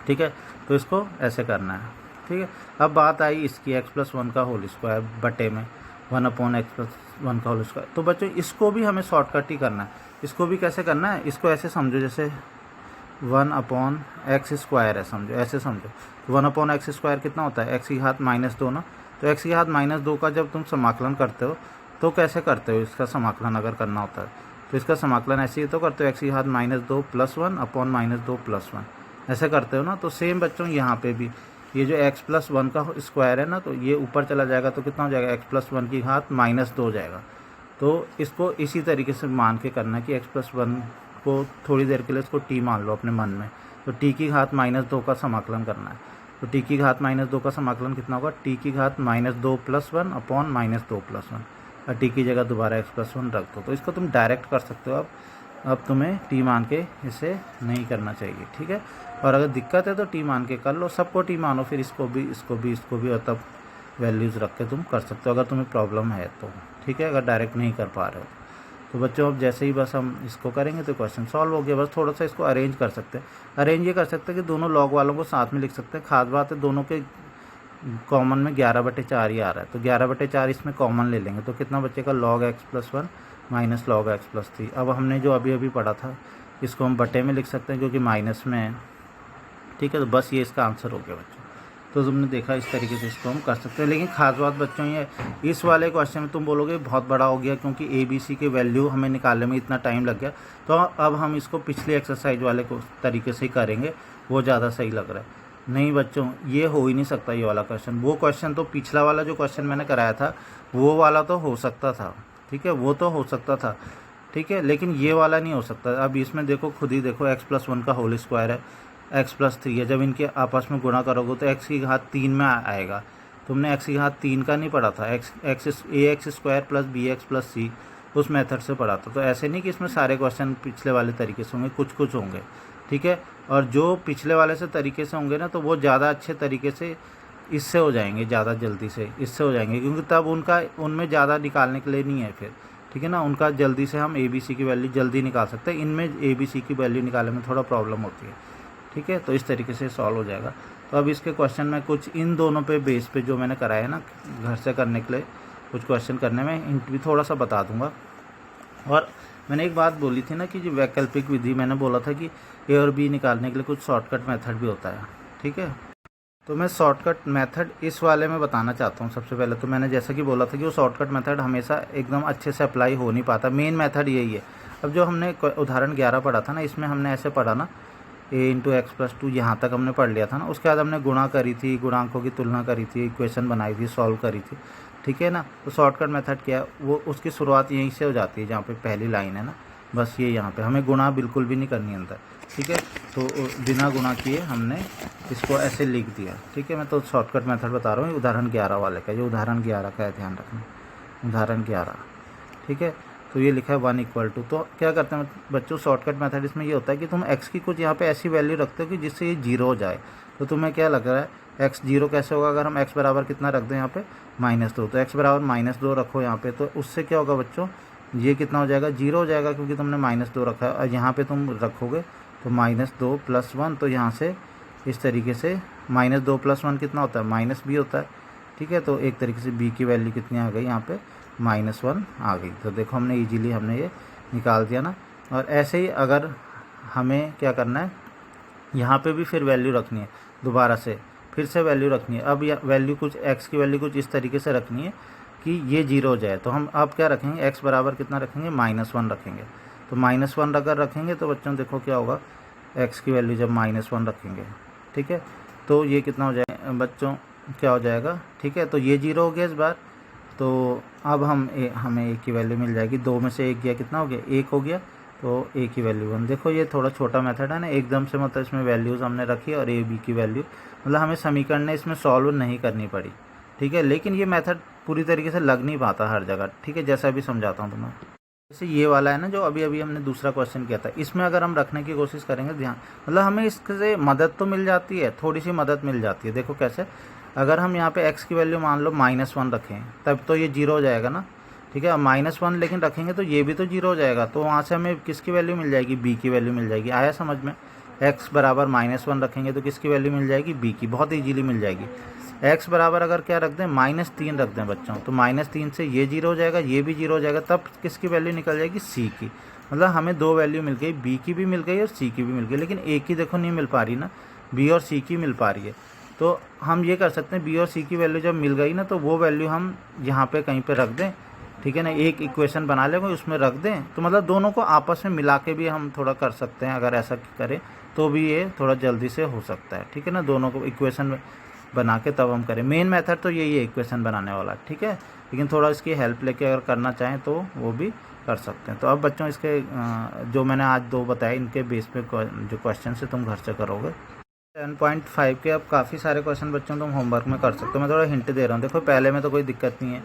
A: ठीक है। तो इसको ऐसे करना है, ठीक है। अब बात आई इसकी x+1 का होल स्क्वायर बटे में 1/x+1 का होल स्क्वायर। तो बच्चों इसको भी हमें शॉर्टकट ही करना है। इसको भी कैसे करना है, इसको ऐसे समझो जैसे 1/x² है, समझो ऐसे समझो। 1/x² कितना होता है, x⁻² ना। तो x⁻² का जब तुम समाकलन करते हो तो कैसे करते हो, इसका समाकलन अगर करना होता है तो इसका समाकलन ऐसे ही तो करते हो, x⁻² + 1/-2 + 1 ऐसे करते हो ना। तो सेम बच्चों यहाँ पे भी ये जो x+1 का स्क्वायर है ना, तो ये ऊपर चला जाएगा तो कितना हो जाएगा, x+1 की घात -2 हो जाएगा। तो इसको इसी तरीके से मान के करना है कि x+1 को थोड़ी देर के लिए इसको t मान लो अपने मन में, तो t की घात -2 का समाकलन करना है। तो t की घात -2 का समाकलन कितना होगा, t की घात -2 + 1/-2 + 1, और t की जगह दोबारा x+1 रख दो। तो इसको तुम डायरेक्ट कर सकते हो। अब तुम्हें t मान के इसे नहीं करना चाहिए, ठीक है। और अगर दिक्कत है तो t मान के कर लो, सबको t मानो, फिर इसको भी इसको भी इसको भी, और तब वैल्यूज़ रख के तुम कर सकते हो अगर तुम्हें प्रॉब्लम है तो, ठीक है। अगर डायरेक्ट नहीं कर पा रहे हो तो बच्चों अब जैसे ही बस हम इसको करेंगे तो क्वेश्चन सॉल्व हो गया। बस थोड़ा सा इसको अरेंज कर सकते हैं। अरेंज ये कर सकते हैं कि दोनों लॉग वालों को साथ में लिख सकते हैं। खास बात है दोनों के कॉमन में 11/4 ही आ रहा है, तो 11/4 इसमें कॉमन ले लेंगे तो कितना बचेगा, log x+1 - log x+3। अब हमने जो अभी अभी पढ़ा था इसको हम बटे में लिख सकते हैं क्योंकि माइनस में है, ठीक है। तो बस ये इसका आंसर हो गया बच्चों। तो तुमने देखा इस तरीके से इसको हम कर सकते हैं। लेकिन खास बात बच्चों ये इस वाले क्वेश्चन में तुम बोलोगे बहुत बड़ा हो गया क्योंकि ABC के वैल्यू हमें निकालने में इतना टाइम लग गया, तो अब हम इसको पिछली एक्सरसाइज वाले को तरीके से ही करेंगे, वो ज़्यादा सही लग रहा है। नहीं बच्चों ये हो ही नहीं सकता ये वाला क्वेश्चन। वो क्वेश्चन तो पिछला वाला जो क्वेश्चन मैंने कराया था वो वाला तो हो सकता था, ठीक है, वो तो हो सकता था, ठीक है, लेकिन ये वाला नहीं हो सकता। अब इसमें देखो खुद ही देखो x+1 का होल स्क्वायर है, x+3 है, जब इनके आपस में गुणा करोगे तो x की घात 3 में आएगा। तुमने x की घात 3 का नहीं पढ़ा था, ax² + bx + c उस मेथड से पढ़ा था। तो ऐसे नहीं कि इसमें सारे क्वेश्चन पिछले वाले तरीके से होंगे, कुछ कुछ होंगे, ठीक है। और जो पिछले वाले से तरीके से होंगे ना तो वो ज़्यादा अच्छे तरीके से इससे हो जाएंगे, ज़्यादा जल्दी से इससे हो जाएंगे, क्योंकि तब उनमें ज़्यादा निकालने के लिए नहीं है फिर, ठीक है ना। उनका जल्दी से हम ABC की वैल्यू जल्दी निकाल सकते हैं, इनमें ABC की वैल्यू निकालने में थोड़ा प्रॉब्लम होती है, ठीक है। तो इस तरीके से सॉल्व हो जाएगा। तो अब इसके क्वेश्चन में कुछ इन दोनों पे बेस पे जो मैंने कराया है ना घर से करने के लिए कुछ क्वेश्चन करने में हिंट भी थोड़ा सा बता दूंगा। और मैंने एक बात बोली थी ना कि जो वैकल्पिक विधि मैंने बोला था कि A और B निकालने के लिए कुछ शॉर्टकट मेथड भी होता है, ठीक है। तो मैं शॉर्टकट मेथड इस वाले में बताना चाहता हूँ। सबसे पहले तो मैंने जैसा कि बोला था कि वो शॉर्टकट मेथड हमेशा एकदम अच्छे से अप्लाई हो नहीं पाता, मेन मेथड यही है। अब जो हमने उदाहरण 11 पढ़ा था ना, इसमें हमने ऐसे पढ़ा ना a × x+2 यहाँ तक हमने पढ़ लिया था ना। उसके बाद हमने गुणा करी थी, गुणांकों की तुलना करी थी, इक्वेशन बनाई थी, सॉल्व करी थी, ठीक है ना। तो शॉर्टकट मेथड क्या है, वो उसकी शुरुआत यहीं से हो जाती है जहाँ पे पहली लाइन है ना, बस ये यहाँ पे हमें गुणा बिल्कुल भी नहीं करनी अंदर, ठीक है। तो बिना गुणा किए हमने इसको ऐसे लिख दिया, ठीक है। मैं तो शॉर्टकट मेथड बता रहा हूँ उदाहरण 11 वाले का, जो उदाहरण 11 का है ध्यान रखना, उदाहरण 11, ठीक है। तो ये लिखा है 1 = तो क्या करते हैं बच्चों शॉर्टकट मेथड इसमें ये होता है कि तुम x की कुछ यहाँ पे ऐसी वैल्यू रखते हो कि जिससे ये 0 हो जाए। तो तुम्हें क्या लग रहा है x 0 कैसे होगा, अगर हम x बराबर कितना रख दें यहाँ पे -2, तो x बराबर -2 रखो यहाँ पे, तो उससे क्या होगा बच्चों, ये कितना हो जाएगा, 0 हो जाएगा क्योंकि तुमने -2 रखा है। और यहाँ पे तुम रखोगे तो -2 + 1, तो यहाँ से इस तरीके से -2 + 1 कितना होता है, -b होता है, ठीक है। तो एक तरीके से b की वैल्यू कितनी आ गई यहाँ पे, -1 आ गई। तो देखो हमने इजीली हमने ये निकाल दिया ना। और ऐसे ही अगर हमें क्या करना है, यहाँ पे भी फिर वैल्यू रखनी है, दोबारा से फिर से वैल्यू रखनी है। अब वैल्यू कुछ x की वैल्यू कुछ इस तरीके से रखनी है कि ये 0 हो जाए। तो हम अब क्या रखेंगे, x बराबर कितना रखेंगे, -1 रखेंगे। तो -1 अगर रखेंगे तो बच्चों देखो क्या होगा, x की वैल्यू जब -1 रखेंगे, ठीक है, तो ये कितना हो जाएगा बच्चों, क्या हो जाएगा, ठीक है। तो ये 0 हो गया इस बार। तो अब हमें 1 की वैल्यू मिल जाएगी, 2 में से 1 गया, कितना हो गया, 1 हो गया। तो ए की वैल्यू 1। देखो ये थोड़ा छोटा मेथड है ना, एकदम से मतलब इसमें वैल्यूज़ हमने रखी और ए बी की वैल्यू, मतलब हमें समीकरण इसमें सॉल्व नहीं करनी पड़ी, ठीक है। लेकिन ये मेथड पूरी तरीके से लग नहीं पाता हर जगह, ठीक है, जैसा अभी समझाता हूँ तुम्हें। जैसे ये वाला है ना जो अभी अभी हमने दूसरा क्वेश्चन किया था, इसमें अगर हम रखने की कोशिश करेंगे ध्यान, मतलब हमें इससे मदद तो मिल जाती है, थोड़ी सी मदद मिल जाती है। देखो कैसे, अगर हम यहाँ पे x की वैल्यू मान लो -1 रखें तब तो ये 0 हो जाएगा ना, ठीक है। -1 लेकिन रखेंगे तो ये भी तो 0 हो जाएगा, तो वहाँ से हमें किसकी वैल्यू मिल जाएगी, b की वैल्यू मिल जाएगी। आया समझ में? x बराबर -1 रखेंगे तो किसकी वैल्यू मिल जाएगी, b की, बहुत ईजीली मिल जाएगी। x बराबर अगर क्या रख दें, -3 रख दें बच्चों, तो -3 से ये 0 हो जाएगा, ये भी 0 हो जाएगा, तब किसकी वैल्यू निकल जाएगी, c की। मतलब हमें दो वैल्यू मिल गई, b की भी मिल गई और c की भी मिल गई, लेकिन a की देखो नहीं मिल पा रही ना, b और c की मिल पा रही है। तो हम ये कर सकते हैं, b और c की वैल्यू जब मिल गई ना, तो वो वैल्यू हम यहाँ पे कहीं पे रख दें, ठीक है ना, एक इक्वेशन बना लेंगे उसमें रख दें, तो मतलब दोनों को आपस में मिला के भी हम थोड़ा कर सकते हैं। अगर ऐसा करें तो भी ये थोड़ा जल्दी से हो सकता है, ठीक है ना, दोनों को इक्वेशन बना के तब हम करें। मेन मेथड तो यही है इक्वेशन बनाने वाला, ठीक है, लेकिन थोड़ा इसकी हेल्प लेके अगर करना चाहें तो वो भी कर सकते हैं। तो अब बच्चों इसके जो मैंने आज 2 बताए, इनके बेस पे जो क्वेश्चन है तुम घर से करोगे। 10.5 के अब काफ़ी सारे क्वेश्चन बच्चों तुम होमवर्क में कर सकते हो। मैं थोड़ा हिंट दे रहा हूँ, देखो पहले में तो कोई दिक्कत नहीं है,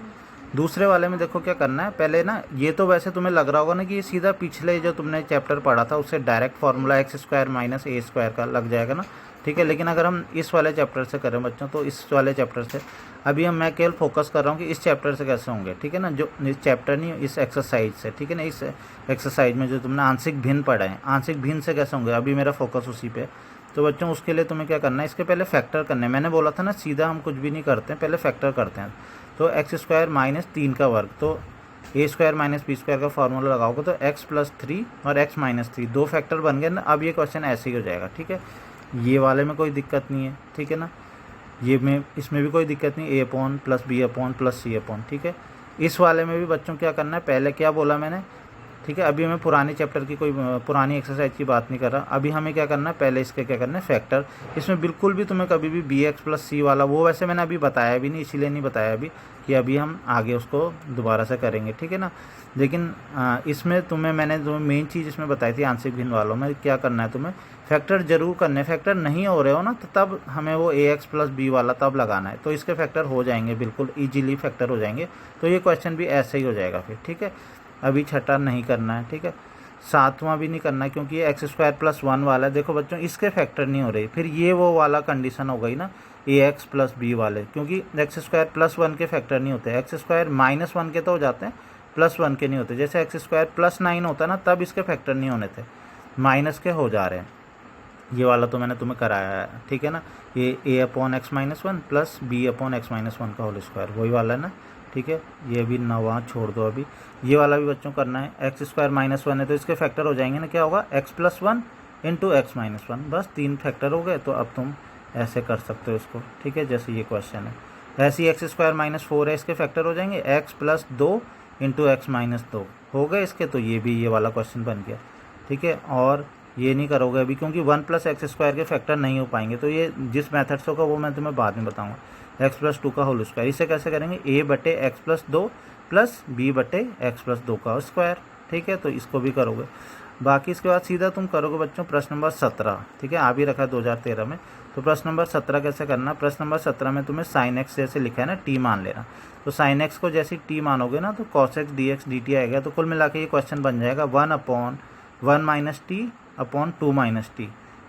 A: दूसरे वाले में देखो क्या करना है। पहले ना ये तो वैसे तुम्हें लग रहा होगा ना कि ये सीधा पिछले जो तुमने चैप्टर पढ़ा था उससे डायरेक्ट फार्मूला x² - a² का लग जाएगा ना, ठीक है। लेकिन अगर हम इस वाले चैप्टर से करें बच्चों, तो इस वाले चैप्टर से अभी मैं केवल फोकस कर रहा हूँ कि इस चैप्टर से कैसे होंगे, ठीक है ना, जो इस चैप्टर नहीं, इस एक्सरसाइज से, ठीक है ना। इस एक्सरसाइज में जो तुमने आंशिक भिन्न पढ़ा है, आंशिक भिन्न से कैसे होंगे, अभी मेरा फोकस उसी पे। तो बच्चों उसके लिए तुम्हें क्या करना है, इसके पहले फैक्टर करने हैं। मैंने बोला था ना सीधा हम कुछ भी नहीं करते हैं, पहले फैक्टर करते हैं। तो x² - 3 का वर्ग, तो a² - b² का फार्मूला लगाओगे तो x + 3 और x - 3 दो फैक्टर बन गए ना। अब ये क्वेश्चन ऐसे ही हो जाएगा, ठीक है। ये वाले में कोई दिक्कत नहीं है, ठीक है ना, ये में इसमें भी कोई दिक्कत नहीं, a/ + b/ + c/, ठीक है। इस वाले में भी बच्चों क्या करना है, पहले क्या बोला मैंने, ठीक है। अभी मैं पुरानी चैप्टर की कोई पुरानी एक्सरसाइज की बात नहीं कर रहा, अभी हमें क्या करना है, पहले इसके क्या करना है, फैक्टर। इसमें बिल्कुल भी तुम्हें कभी भी bx + c वाला, वो वैसे मैंने अभी बताया भी नहीं, इसीलिए नहीं बताया अभी कि अभी हम आगे उसको दोबारा से करेंगे, ठीक है ना। लेकिन इसमें मैंने जो मेन चीज़ इसमें बताई थी आंशिक भिन्न वालों में, क्या करना है तुम्हें, फैक्टर जरूर करने। फैक्टर नहीं हो रहे हो ना, तो तब हमें वो ax + b वाला तब लगाना है, तो इसके फैक्टर हो जाएंगे, बिल्कुल ईजिली फैक्टर हो जाएंगे। तो ये क्वेश्चन भी ऐसे ही हो जाएगा फिर, ठीक है। अभी छठा नहीं करना है, ठीक है, सातवां भी नहीं करना है, क्योंकि ये x² + 1 वाला है। देखो बच्चों इसके फैक्टर नहीं हो रही, फिर ये वो वाला कंडीशन हो गई ना, ax + b वाले, क्योंकि x² + 1 के फैक्टर नहीं होते, x² - 1 के तो हो जाते हैं, +1 के नहीं होते। जैसे x² + 9 होता ना, तब इसके फैक्टर नहीं होने थे, माइनस के हो जा रहे हैं। ये वाला तो मैंने तुम्हें कराया है, ठीक है ना, ये a/x - 1 + b/x - 1 का होल स्क्वायर, वही वाला है ना, ठीक है। ये भी नवा छोड़ दो, अभी ये वाला भी बच्चों करना है। x² - 1 है तो इसके फैक्टर हो जाएंगे ना, क्या होगा, x + 1 × x - 1, बस 3 फैक्टर हो गए। तो अब तुम ऐसे कर सकते हो इसको, ठीक है, जैसे ये क्वेश्चन है। ऐसे ही x² - 4 है, इसके फैक्टर हो जाएंगे x + 2 × x - 2 हो गए इसके, तो ये भी ये वाला क्वेश्चन बन गया, ठीक है। और ये नहीं करोगे अभी, क्योंकि 1 + x² के फैक्टर नहीं हो पाएंगे, तो ये जिस मेथड से होगा वो मैं तुम्हें बाद में बताऊंगा। x + 2 का होल स्क्वायर, इसे कैसे करेंगे, a/x + 2 + b/x + 2 का स्क्वायर, ठीक है। तो इसको भी करोगे। बाकी इसके बाद सीधा तुम करोगे बच्चों प्रश्न नंबर 17, ठीक है, आ भी रखा है 2013 में। तो प्रश्न नंबर 17 कैसे करना, प्रश्न नंबर 17 में तुम्हें sin x जैसे लिखा है ना, t मान लेना। तो sin x को जैसे t मानोगे ना, तो cos x dx dt आएगा। तो कुल मिला के ये क्वेश्चन बन जाएगा 1/1 - t/2 - t,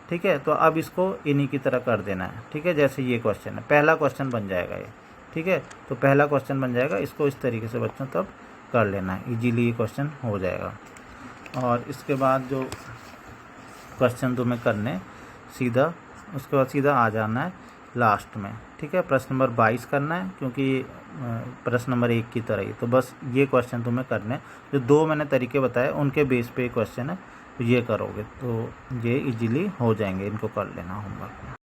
A: ठीक है। तो अब इसको इन्हीं की तरह कर देना है, ठीक है, जैसे ये क्वेश्चन है, पहला क्वेश्चन बन जाएगा ये, ठीक है। तो पहला क्वेश्चन बन जाएगा, इसको इस तरीके से बच्चों तब कर लेना है, इजीली ये क्वेश्चन हो जाएगा। और इसके बाद जो क्वेश्चन तुम्हें करने सीधा, उसके बाद सीधा आ जाना है लास्ट में, ठीक है। प्रश्न नंबर 22 करना है, क्योंकि प्रश्न नंबर 1 की तरह ही। तो बस ये क्वेश्चन तुम्हें करने, जो 2 मैंने तरीके बताए उनके बेस पे क्वेश्चन है, तो ये करोगे तो ये इजीली हो जाएंगे, इनको कर लेना होमवर्क।